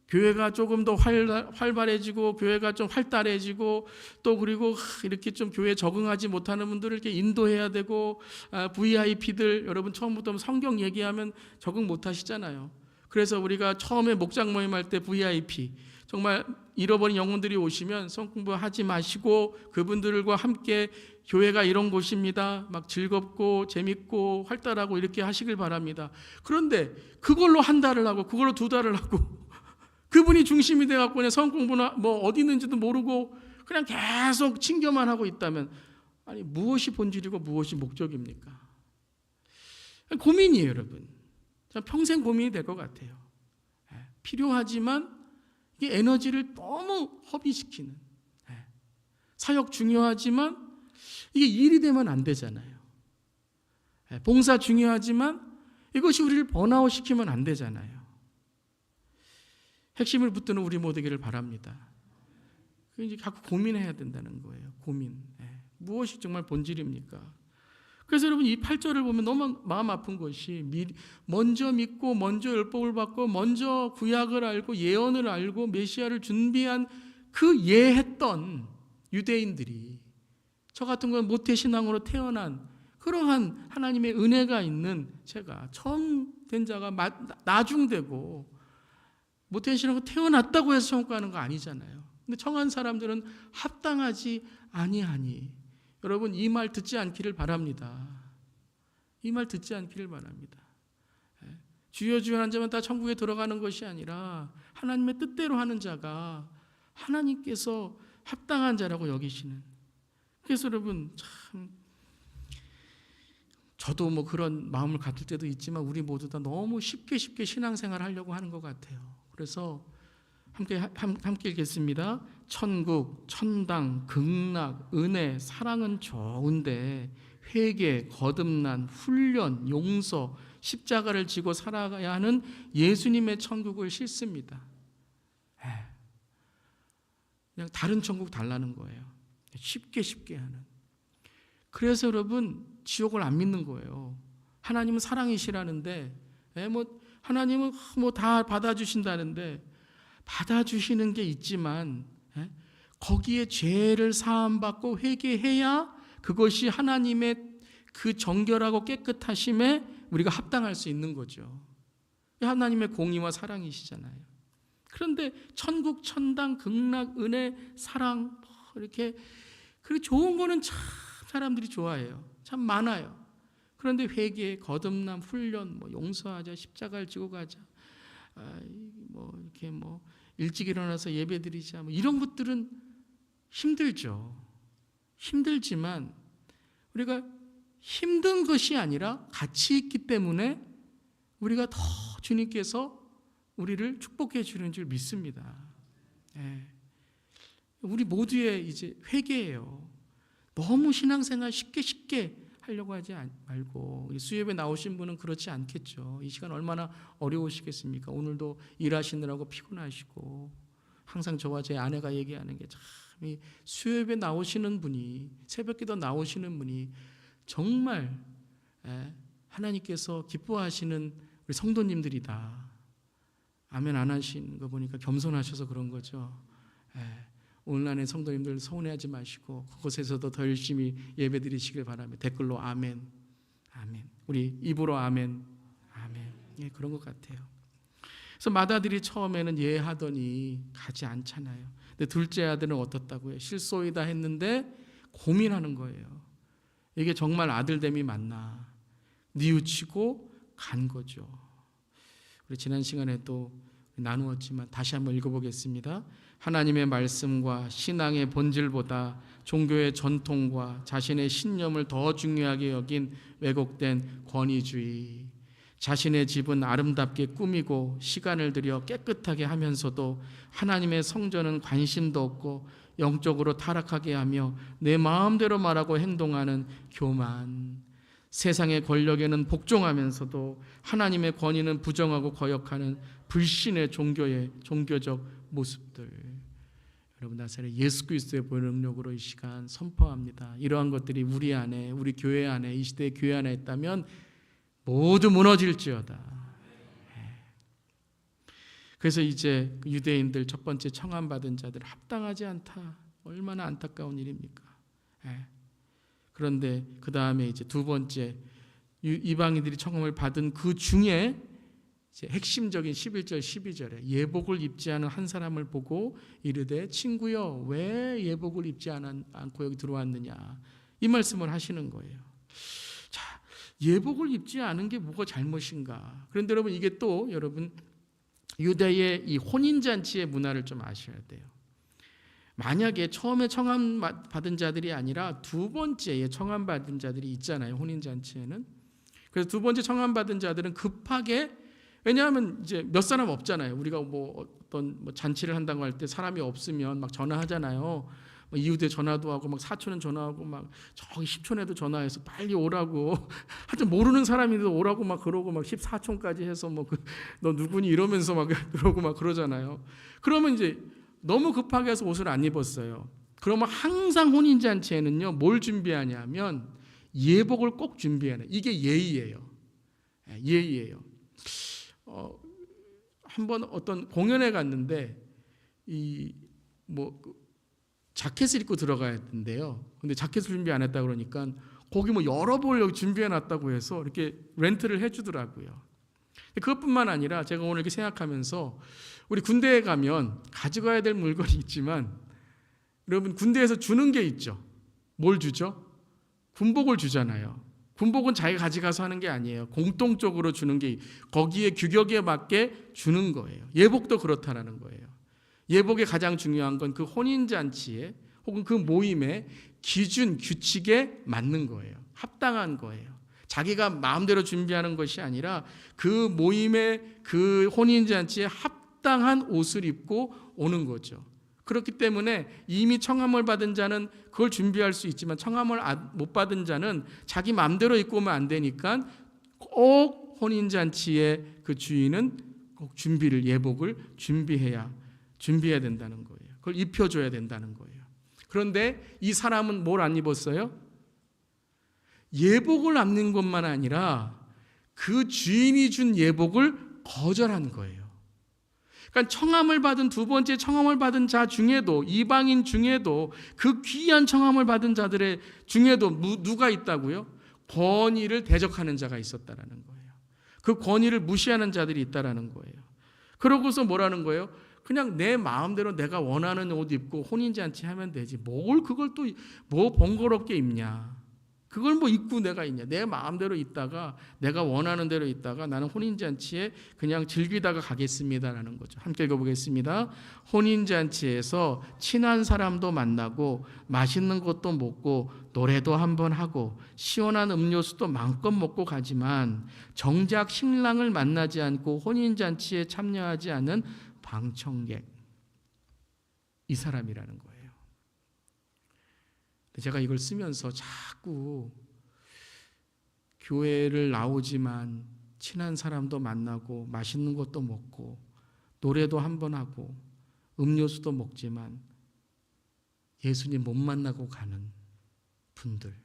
교회가 조금 더 활발해지고 교회가 좀 활달해지고, 또 그리고 이렇게 좀 교회에 적응하지 못하는 분들을 이렇게 인도해야 되고, VIP들 여러분 처음부터 성경 얘기하면 적응 못 하시잖아요. 그래서 우리가 처음에 목장 모임할 때 VIP, 정말 잃어버린 영혼들이 오시면 성공부하지 마시고 그분들과 함께 교회가 이런 곳입니다, 막 즐겁고 재밌고 활달하고 이렇게 하시길 바랍니다. 그런데 그걸로 한 달을 하고 그걸로 두 달을 하고 그분이 중심이 돼갖고 그냥 성공부나 뭐 어디 있는지도 모르고 그냥 계속 친교만 하고 있다면, 아니 무엇이 본질이고 무엇이 목적입니까? 고민이에요, 여러분. 평생 고민이 될 것 같아요. 필요하지만 이게 에너지를 너무 허비시키는, 사역 중요하지만 이게 일이 되면 안 되잖아요. 봉사 중요하지만 이것이 우리를 번아웃 시키면 안 되잖아요. 핵심을 붙드는 우리 모두기를 바랍니다. 이제 자꾸 고민해야 된다는 거예요. 고민. 무엇이 정말 본질입니까? 그래서 여러분, 이 8절을 보면 너무 마음 아픈 것이, 먼저 믿고 먼저 율법을 받고 먼저 구약을 알고 예언을 알고 메시아를 준비한 그 예했던 유대인들이, 저 같은 건 모태신앙으로 태어난 그러한 하나님의 은혜가 있는 제가, 처음 된 자가 나중되고 모태신앙으로 태어났다고 해서 천국 가는 거 아니잖아요. 근데 청한 사람들은 합당하지 아니하니. 여러분, 이 말 듣지 않기를 바랍니다. 이 말 듣지 않기를 바랍니다. 주여 주여 하는 자만 다 천국에 들어가는 것이 아니라 하나님의 뜻대로 하는 자가 하나님께서 합당한 자라고 여기시는. 그래서 여러분, 참 저도 뭐 그런 마음을 갖을 때도 있지만 우리 모두 다 너무 쉽게 신앙생활 하려고 하는 것 같아요. 그래서 함께 읽겠습니다. 천국, 천당, 극락, 은혜, 사랑은 좋은데 회개, 거듭난, 훈련, 용서, 십자가를 지고 살아가야 하는 예수님의 천국을 싫습니다. 그냥 다른 천국 달라는 거예요. 쉽게 하는. 그래서 여러분 지옥을 안 믿는 거예요. 하나님은 사랑이시라는데 하나님은 다 받아주신다는데 받아주시는 게 있지만 거기에 죄를 사함받고 회개해야 그것이 하나님의 그 정결하고 깨끗하심에 우리가 합당할 수 있는 거죠. 하나님의 공의와 사랑이시잖아요. 그런데 천국, 천당, 극락, 은혜, 사랑 이렇게 그렇게 좋은 거는 참 사람들이 좋아해요. 참 많아요. 그런데 회개, 거듭남, 훈련, 용서하자, 십자가를 지고 가자, 이렇게 일찍 일어나서 예배드리자, 이런 것들은 힘들죠. 힘들지만 우리가 힘든 것이 아니라 가치 있기 때문에 우리가 더 주님께서 우리를 축복해 주는 줄 믿습니다. 우리 모두의 이제 회개예요. 너무 신앙생활 쉽게 하려고 하지 말고, 수협에 나오신 분은 그렇지 않겠죠. 이 시간 얼마나 어려우시겠습니까? 오늘도 일하시느라고 피곤하시고, 항상 저와 제 아내가 얘기하는 게 참, 이 수협에 나오시는 분이, 새벽기도 나오시는 분이 정말 하나님께서 기뻐하시는 우리 성도님들이다. 아멘 안 하신 거 보니까 겸손하셔서 그런 거죠. 오늘날의 성도님들 서운해하지 마시고 그곳에서도 더 열심히 예배드리시길 바라며 댓글로 아멘, 아멘, 우리 입으로 아멘, 아멘, 그런 것 같아요. 그래서 맏아들이 처음에는 하더니 가지 않잖아요. 근데 둘째 아들은 어떻다고요? 실소이다 했는데 고민하는 거예요. 이게 정말 아들됨이 맞나? 뉘우치고 간 거죠. 우리 지난 시간에 또 나누었지만 다시 한번 읽어보겠습니다. 하나님의 말씀과 신앙의 본질보다 종교의 전통과 자신의 신념을 더 중요하게 여긴 왜곡된 권위주의. 자신의 집은 아름답게 꾸미고 시간을 들여 깨끗하게 하면서도 하나님의 성전은 관심도 없고 영적으로 타락하게 하며 내 마음대로 말하고 행동하는 교만. 세상의 권력에는 복종하면서도 하나님의 권위는 부정하고 거역하는 불신의 종교적 모습들. 여러분, 나사렛 예수 그리스도의 능력으로 이 시간 선포합니다. 이러한 것들이 우리 안에, 우리 교회 안에, 이 시대의 교회 안에 있다면 모두 무너질지어다. 그래서 이제 유대인들 첫 번째 청함받은 자들 합당하지 않다. 얼마나 안타까운 일입니까? 그런데 그 다음에 이제 두 번째 이방인들이 청함을 받은 그 중에 이제 핵심적인 11절 12절에 예복을 입지 않은 한 사람을 보고 이르되 친구여 왜 예복을 입지 않고 여기 들어왔느냐, 이 말씀을 하시는 거예요. 자, 예복을 입지 않은 게 뭐가 잘못인가? 그런데 여러분, 이게 또 여러분 유대의 이 혼인잔치의 문화를 좀 아셔야 돼요. 만약에 처음에 청함 받은 자들이 아니라 두 번째에 청함 받은 자들이 있잖아요, 혼인잔치에는. 그래서 두 번째 청함 받은 자들은 급하게, 왜냐하면 이제 몇 사람 없잖아요. 우리가 어떤 잔치를 한다고 할 때 사람이 없으면 막 전화하잖아요. 이웃에 전화도 하고 막 사촌은 전화하고 막 저기 10촌에도 전화해서 빨리 오라고 하여튼 모르는 사람인데도 오라고 막 그러고 막 14촌까지 해서 너 누구니 이러면서 막 그러고 막 그러잖아요. 그러면 이제 너무 급하게 해서 옷을 안 입었어요. 그러면 항상 혼인잔치에는요 뭘 준비하냐면 예복을 꼭 준비하는, 이게 예의예요. 예의예요. 한번 어떤 공연에 갔는데 자켓을 입고 들어가야 했는데요. 근데 자켓을 준비 안 했다 그러니까 거기 여러 벌 여기 준비해 놨다고 해서 이렇게 렌트를 해주더라고요. 그것뿐만 아니라 제가 오늘 이렇게 생각하면서 우리 군대에 가면 가져가야 될 물건이 있지만 여러분 군대에서 주는 게 있죠. 뭘 주죠? 군복을 주잖아요. 군복은 자기가 가져가서 하는 게 아니에요. 공통적으로 주는 게 거기에 규격에 맞게 주는 거예요. 예복도 그렇다라는 거예요. 예복의 가장 중요한 건 그 혼인잔치에 혹은 그 모임의 기준, 규칙에 맞는 거예요. 합당한 거예요. 자기가 마음대로 준비하는 것이 아니라 그 모임의 그 혼인잔치에 합당한 옷을 입고 오는 거죠. 그렇기 때문에 이미 청함을 받은 자는 그걸 준비할 수 있지만 청함을 못 받은 자는 자기 마음대로 입고 오면 안 되니까 꼭 혼인잔치의 그 주인은 꼭 예복을 준비해야 된다는 거예요. 그걸 입혀줘야 된다는 거예요. 그런데 이 사람은 뭘 안 입었어요? 예복을 안 입는 것만 아니라 그 주인이 준 예복을 거절한 거예요. 그러니까 청함을 받은 두 번째 청함을 받은 자 중에도, 이방인 중에도, 그 귀한 청함을 받은 자들의 중에도 누가 있다고요? 권위를 대적하는 자가 있었다라는 거예요. 그 권위를 무시하는 자들이 있다라는 거예요. 그러고서 뭐라는 거예요? 그냥 내 마음대로 내가 원하는 옷 입고 혼인잔치 하면 되지. 뭘 그걸 또 뭐 번거롭게 입냐. 그걸 뭐 입고 내가 있냐. 내 마음대로 있다가 내가 원하는 대로 있다가 나는 혼인잔치에 그냥 즐기다가 가겠습니다라는 거죠. 함께 읽어보겠습니다. 혼인잔치에서 친한 사람도 만나고 맛있는 것도 먹고 노래도 한번 하고 시원한 음료수도 마음껏 먹고 가지만 정작 신랑을 만나지 않고 혼인잔치에 참여하지 않은 방청객, 이 사람이라는 거예요. 제가 이걸 쓰면서 자꾸 교회를 나오지만 친한 사람도 만나고 맛있는 것도 먹고 노래도 한번 하고 음료수도 먹지만 예수님 못 만나고 가는 분들,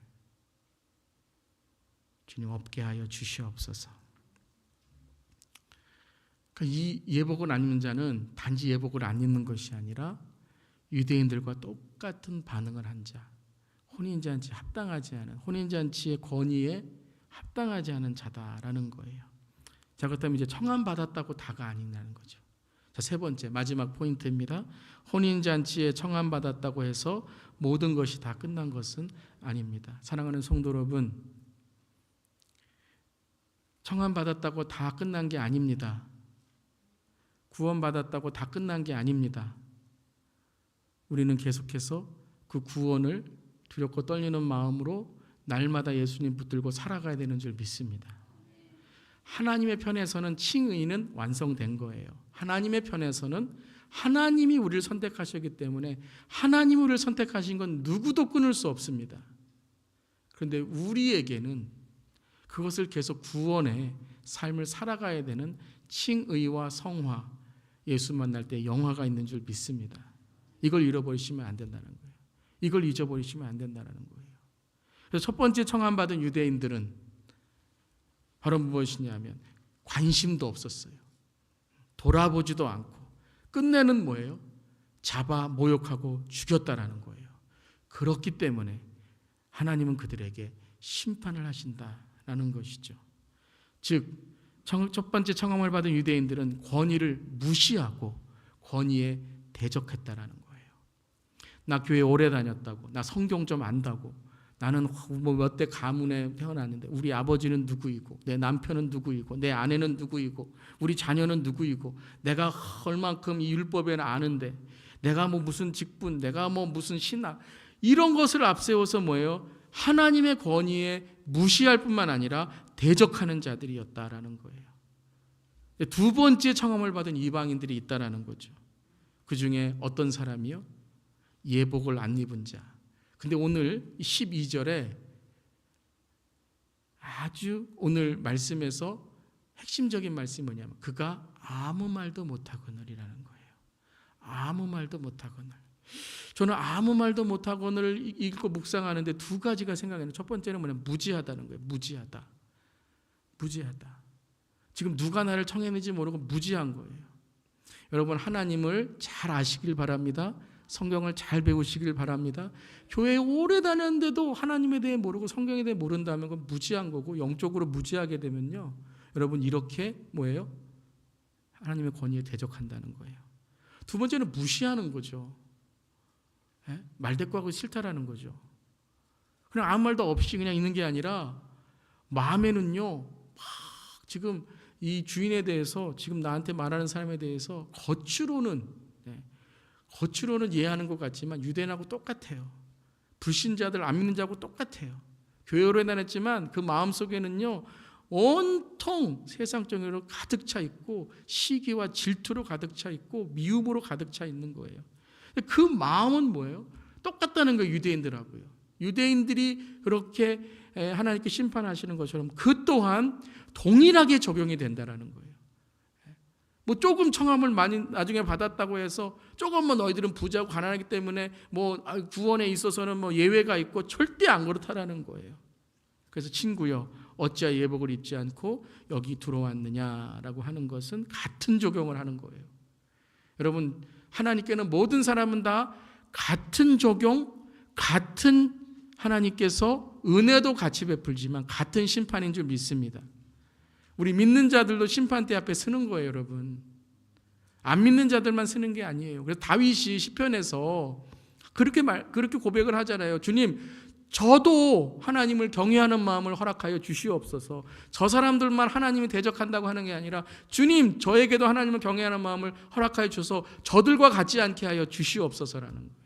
주님 없게 하여 주시옵소서. 그러니까 이 예복을 안 입는 자는 단지 예복을 안 입는 것이 아니라 유대인들과 똑같은 반응을 한 자, 혼인잔치에 합당하지 않은, 혼인잔치의 권위에 합당하지 않은 자다라는 거예요. 자, 그렇다면 이제 청함받았다고 다가 아니라는 거죠. 자, 세 번째 마지막 포인트입니다. 혼인잔치에 청함받았다고 해서 모든 것이 다 끝난 것은 아닙니다. 사랑하는 성도 여러분, 청함받았다고 다 끝난 게 아닙니다. 구원받았다고 다 끝난 게 아닙니다. 우리는 계속해서 그 구원을 두렵고 떨리는 마음으로 날마다 예수님 붙들고 살아가야 되는 줄 믿습니다. 하나님의 편에서는 칭의는 완성된 거예요. 하나님의 편에서는 하나님이 우리를 선택하셨기 때문에 하나님이 우리를 선택하신 건 누구도 끊을 수 없습니다. 그런데 우리에게는 그것을 계속 구원의 삶을 살아가야 되는 칭의와 성화, 예수 만날 때 영화가 있는 줄 믿습니다. 이걸 잃어버리시면 안 된다는 거예요. 이걸 잊어버리시면 안 된다는 거예요. 그래서 첫 번째 청함받은 유대인들은 바로 무엇이냐면 관심도 없었어요. 돌아보지도 않고 끝내는 뭐예요? 잡아 모욕하고 죽였다라는 거예요. 그렇기 때문에 하나님은 그들에게 심판을 하신다라는 것이죠. 즉 첫 번째 청함을 받은 유대인들은 권위를 무시하고 권위에 대적했다라는 거예요. 나 교회 오래 다녔다고, 나 성경 좀 안다고, 나는 뭐 몇 대 가문에 태어났는데 우리 아버지는 누구이고 내 남편은 누구이고 내 아내는 누구이고 우리 자녀는 누구이고 내가 얼만큼 이 율법에는 아는데 내가 뭐 무슨 직분, 내가 뭐 무슨 신학, 이런 것을 앞세워서 뭐예요? 하나님의 권위에 무시할 뿐만 아니라 대적하는 자들이었다라는 거예요. 두 번째 청함을 받은 이방인들이 있다라는 거죠. 그 중에 어떤 사람이요? 예복을 안 입은 자. 근데 오늘 12절에 아주 오늘 말씀에서 핵심적인 말씀이 뭐냐면 그가 아무 말도 못하거늘이라는 거예요. 아무 말도 못하거늘. 저는 아무 말도 못하거늘 읽고 묵상하는데 두 가지가 생각나요. 첫 번째는 뭐냐면 무지하다는 거예요. 무지하다. 지금 누가 나를 청했는지 모르고 무지한 거예요. 여러분 하나님을 잘 아시길 바랍니다. 성경을 잘 배우시길 바랍니다. 교회에 오래 다녔는데도 하나님에 대해 모르고 성경에 대해 모른다면 그건 무지한 거고, 영적으로 무지하게 되면요, 여러분 이렇게 뭐예요? 하나님의 권위에 대적한다는 거예요. 두 번째는 무시하는 거죠. 말대꾸하고 싫다라는 거죠. 그냥 아무 말도 없이 그냥 있는 게 아니라 마음에는요 막 지금 이 주인에 대해서, 지금 나한테 말하는 사람에 대해서 겉으로는 이해하는 것 같지만 유대인하고 똑같아요. 불신자들, 안 믿는 자하고 똑같아요. 교회 오래 다녔지만 그 마음속에는요 온통 세상적으로 가득 차 있고 시기와 질투로 가득 차 있고 미움으로 가득 차 있는 거예요. 그 마음은 뭐예요? 똑같다는 거예요. 유대인들하고요. 유대인들이 그렇게 하나님께 심판하시는 것처럼 그 또한 동일하게 적용이 된다라는 거예요. 뭐 조금 청함을 많이 나중에 받았다고 해서 조금 뭐 너희들은 부자고 가난하기 때문에 뭐 구원에 있어서는 뭐 예외가 있고 절대 안 그렇다라는 거예요. 그래서 친구여 어찌하여 예복을 입지 않고 여기 들어왔느냐라고 하는 것은 같은 적용을 하는 거예요. 여러분, 하나님께는 모든 사람은 다 같은 적용, 같은 하나님께서 은혜도 같이 베풀지만 같은 심판인 줄 믿습니다. 우리 믿는 자들도 심판대 앞에 서는 거예요, 여러분. 안 믿는 자들만 서는 게 아니에요. 그래서 다윗이 시편에서 그렇게 고백을 하잖아요. 주님, 저도 하나님을 경외하는 마음을 허락하여 주시옵소서. 저 사람들만 하나님이 대적한다고 하는 게 아니라 주님, 저에게도 하나님을 경외하는 마음을 허락하여 주셔서 저들과 같지 않게 하여 주시옵소서라는 거예요.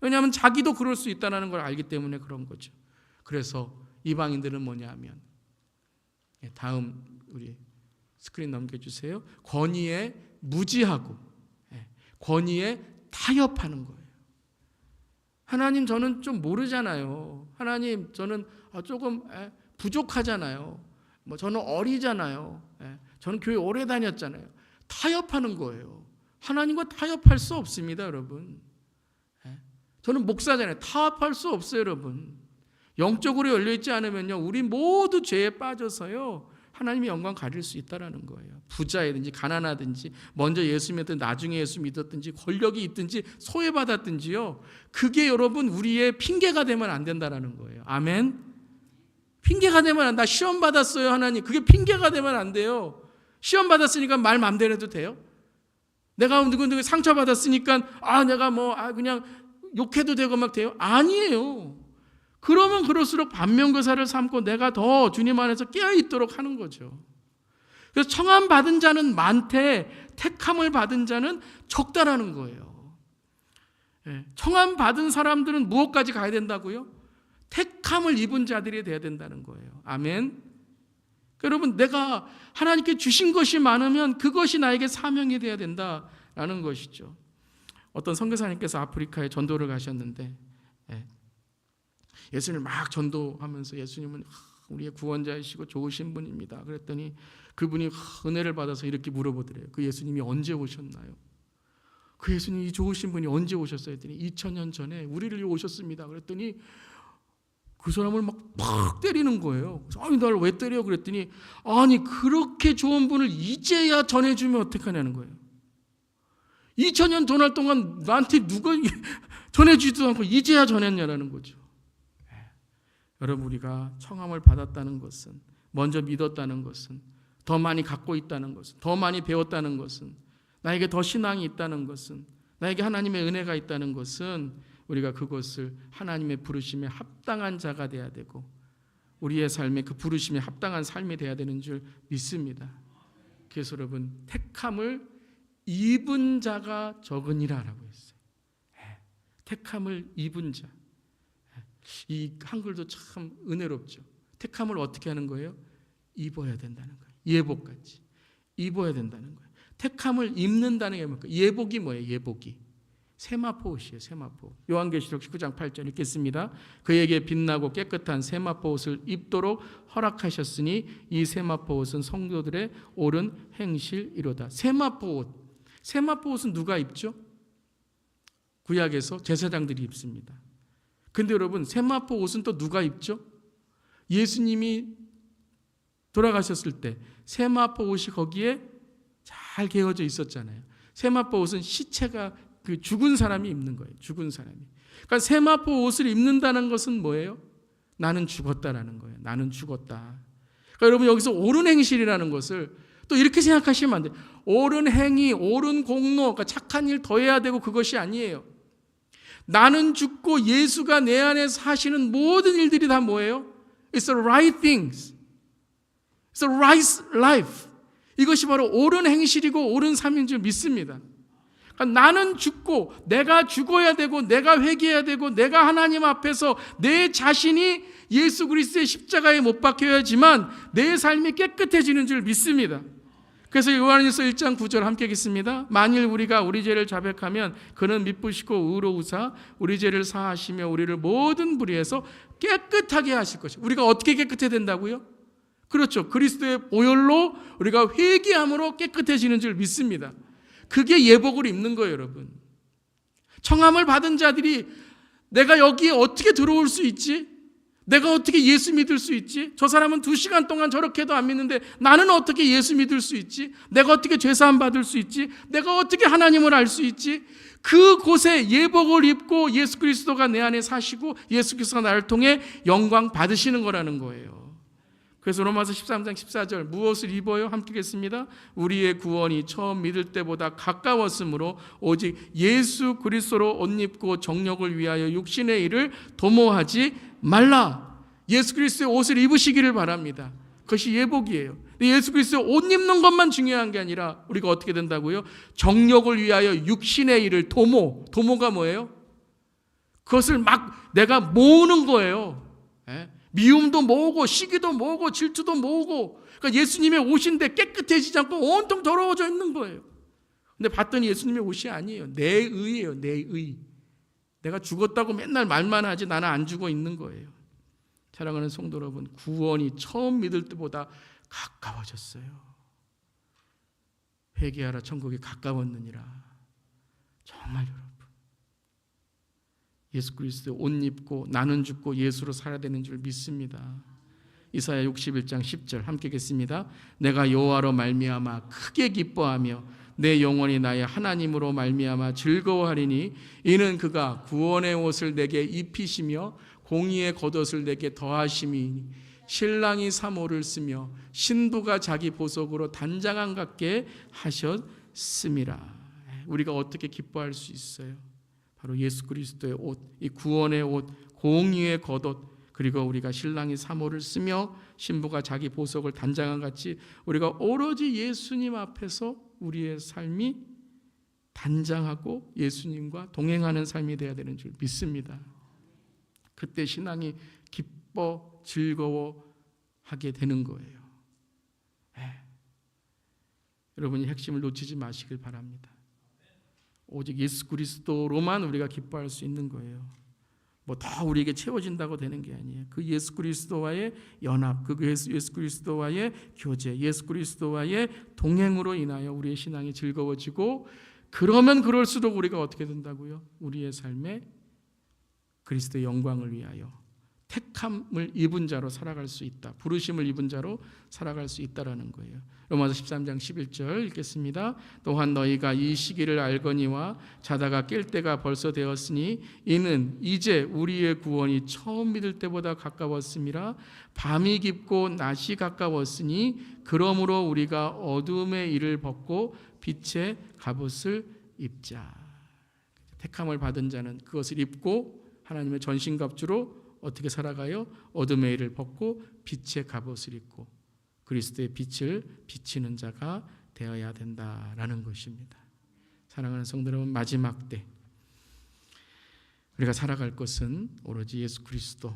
왜냐하면 자기도 그럴 수 있다는 걸 알기 때문에 그런 거죠. 그래서 이방인들은 뭐냐 하면, 다음 우리 스크린 넘겨주세요. 권위에 무지하고 권위에 타협하는 거예요. 하나님, 저는 좀 모르잖아요. 하나님, 저는 조금 부족하잖아요. 뭐 저는 어리잖아요. 저는 교회 오래 다녔잖아요. 타협하는 거예요. 하나님과 타협할 수 없습니다, 여러분. 저는 목사잖아요. 타협할 수 없어요, 여러분. 영적으로 열려있지 않으면요, 우리 모두 죄에 빠져서요, 하나님의 영광 가릴 수 있다는 거예요. 부자이든지 가난하든지 먼저 예수 믿든 나중에 예수 믿었든지 권력이 있든지 소외받았든지요, 그게 여러분 우리의 핑계가 되면 안 된다는 거예요. 아멘. 핑계가 되면 안 돼. 나 시험 받았어요, 하나님. 그게 핑계가 되면 안 돼요. 시험 받았으니까 말 맘대로 해도 돼요? 내가 누구 상처 받았으니까 내가 그냥 욕해도 되고 막 돼요? 아니에요. 그러면 그럴수록 반면교사를 삼고 내가 더 주님 안에서 깨어있도록 하는 거죠. 그래서 청함 받은 자는 많되 택함을 받은 자는 적다라는 거예요. 청함 받은 사람들은 무엇까지 가야 된다고요? 택함을 입은 자들이 돼야 된다는 거예요. 아멘. 여러분, 내가 하나님께 주신 것이 많으면 그것이 나에게 사명이 돼야 된다라는 것이죠. 어떤 선교사님께서 아프리카에 전도를 가셨는데 예수님을 막 전도하면서 예수님은 우리의 구원자이시고 좋으신 분입니다. 그랬더니 그분이 은혜를 받아서 이렇게 물어보더래요. 그 예수님이 언제 오셨나요? 그 예수님이 좋으신 분이 언제 오셨어요? 했더니 2000년 전에 우리를 위해 오셨습니다. 그랬더니 그 사람을 막 때리는 거예요. 아니, 날 왜 때려? 그랬더니 아니, 그렇게 좋은 분을 이제야 전해주면 어떡하냐는 거예요. 2000년 전할 동안 나한테 누가 전해주지도 않고 이제야 전했냐라는 거죠. 여러분, 우리가 청함을 받았다는 것은, 먼저 믿었다는 것은, 더 많이 갖고 있다는 것은, 더 많이 배웠다는 것은, 나에게 더 신앙이 있다는 것은, 나에게 하나님의 은혜가 있다는 것은 우리가 그것을 하나님의 부르심에 합당한 자가 돼야 되고 우리의 삶에 그 부르심에 합당한 삶이 돼야 되는 줄 믿습니다. 그래서 여러분, 택함을 입은 자가 적으니라라고 했어요. 택함을 입은 자. 이 한글도 참 은혜롭죠. 택함을 어떻게 하는 거예요? 입어야 된다는 거예요. 예복같이 입어야 된다는 거예요. 택함을 입는다는 게 뭡니까? 예복이 뭐예요? 예복이 세마포 옷이에요. 세마포. 요한계시록 19장 8절 읽겠습니다. 그에게 빛나고 깨끗한 세마포 옷을 입도록 허락하셨으니 이 세마포 옷은 성도들의 옳은 행실이로다. 세마포 옷. 세마포 옷은 누가 입죠? 구약에서 제사장들이 입습니다. 근데 여러분, 세마포 옷은 또 누가 입죠? 예수님이 돌아가셨을 때 세마포 옷이 거기에 잘 개어져 있었잖아요. 세마포 옷은 시체가 그 죽은 사람이 입는 거예요. 죽은 사람이. 그러니까 세마포 옷을 입는다는 것은 뭐예요? 나는 죽었다라는 거예요. 나는 죽었다. 그러니까 여러분, 여기서 옳은 행실이라는 것을 또 이렇게 생각하시면 안 돼요. 옳은 행위, 옳은 공로, 그러니까 착한 일 더 해야 되고 그것이 아니에요. 나는 죽고 예수가 내 안에서 하시는 모든 일들이 다 뭐예요? It's the right things. It's the right life. 이것이 바로 옳은 행실이고 옳은 삶인 줄 믿습니다. 그러니까 나는 죽고 내가 죽어야 되고 내가 회개해야 되고 내가 하나님 앞에서 내 자신이 예수 그리스도의 십자가에 못 박혀야지만 내 삶이 깨끗해지는 줄 믿습니다. 그래서 요한일서 1장 9절 함께 읽겠습니다. 만일 우리가 우리 죄를 자백하면 그는 미쁘시고 의로우사 우리 죄를 사하시며 우리를 모든 불의에서 깨끗하게 하실 것이요. 우리가 어떻게 깨끗해야 된다고요? 그렇죠. 그리스도의 보혈로 우리가 회개함으로 깨끗해지는 줄 믿습니다. 그게 예복을 입는 거예요, 여러분. 청함을 받은 자들이 내가 여기에 어떻게 들어올 수 있지? 내가 어떻게 예수 믿을 수 있지? 저 사람은 2시간 동안 저렇게도 안 믿는데 나는 어떻게 예수 믿을 수 있지? 내가 어떻게 죄사함 받을 수 있지? 내가 어떻게 하나님을 알 수 있지? 그곳에 예복을 입고 예수 그리스도가 내 안에 사시고 예수 그리스도가 나를 통해 영광 받으시는 거라는 거예요. 그래서 로마서 13장 14절 무엇을 입어요? 함께 읽겠습니다. 우리의 구원이 처음 믿을 때보다 가까웠으므로 오직 예수 그리스도로 옷 입고 정욕을 위하여 육신의 일을 도모하지 말라. 예수 그리스도의 옷을 입으시기를 바랍니다. 그것이 예복이에요. 예수 그리스도의 옷 입는 것만 중요한 게 아니라 우리가 어떻게 된다고요? 정욕을 위하여 육신의 일을 도모가 뭐예요? 그것을 막 내가 모으는 거예요. 미움도 모으고 시기도 모으고 질투도 모으고. 그러니까 예수님의 옷인데 깨끗해지지 않고 온통 더러워져 있는 거예요. 근데 봤더니 예수님의 옷이 아니에요. 내 의예요. 내 의. 내가 죽었다고 맨날 말만 하지 나는 안 죽어 있는 거예요. 사랑하는 성도 여러분, 구원이 처음 믿을 때보다 가까워졌어요. 회개하라 천국이 가까웠느니라. 정말 여러분, 예수 그리스도의 옷 입고 나는 죽고 예수로 살아야 되는 줄 믿습니다. 이사야 61장 10절 함께 읽겠습니다. 내가 여호와로 말미암아 크게 기뻐하며 내 영혼이 나의 하나님으로 말미암아 즐거워하리니 이는 그가 구원의 옷을 내게 입히시며 공의의 겉옷을 내게 더하심이니 신랑이 사모를 쓰며 신부가 자기 보석으로 단장한 같게 하셨음이라. 우리가 어떻게 기뻐할 수 있어요? 바로 예수 그리스도의 옷, 이 구원의 옷, 공의의 겉옷, 그리고 우리가 신랑이 사모를 쓰며 신부가 자기 보석을 단장한 같이 우리가 오로지 예수님 앞에서 우리의 삶이 단장하고 예수님과 동행하는 삶이 되어야 되는 줄 믿습니다. 그때 신앙이 기뻐 즐거워하게 되는 거예요. 여러분이 핵심을 놓치지 마시길 바랍니다. 오직 예수 그리스도로만 우리가 기뻐할 수 있는 거예요. 뭐 더 우리에게 채워진다고 되는 게 아니에요. 그 예수 그리스도와의 연합, 그 예수 그리스도와의 교제, 예수 그리스도와의 동행으로 인하여 우리의 신앙이 즐거워지고, 그러면 그럴수록 우리가 어떻게 된다고요? 우리의 삶에 그리스도의 영광을 위하여 택함을 입은 자로 살아갈 수 있다. 부르심을 입은 자로 살아갈 수 있다라는 거예요. 로마서 13장 11절 읽겠습니다. 또한 너희가 이 시기를 알거니와 자다가 깰 때가 벌써 되었으니 이는 이제 우리의 구원이 처음 믿을 때보다 가까웠음이라. 밤이 깊고 낮이 가까웠으니 그러므로 우리가 어둠의 일을 벗고 빛의 갑옷을 입자. 택함을 받은 자는 그것을 입고 하나님의 전신갑주로 어떻게 살아가요? 어둠의 일을 벗고 빛의 갑옷을 입고 그리스도의 빛을 비치는 자가 되어야 된다라는 것입니다. 사랑하는 성도 여러분, 마지막 때 우리가 살아갈 것은 오로지 예수 그리스도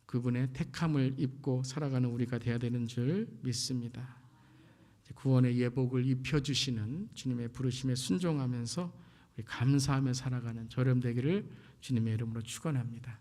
그분의 택함을 입고 살아가는 우리가 되어야 되는 줄 믿습니다. 구원의 예복을 입혀주시는 주님의 부르심에 순종하면서 우리 감사하며 살아가는 저렴 되기를 주님의 이름으로 축원합니다.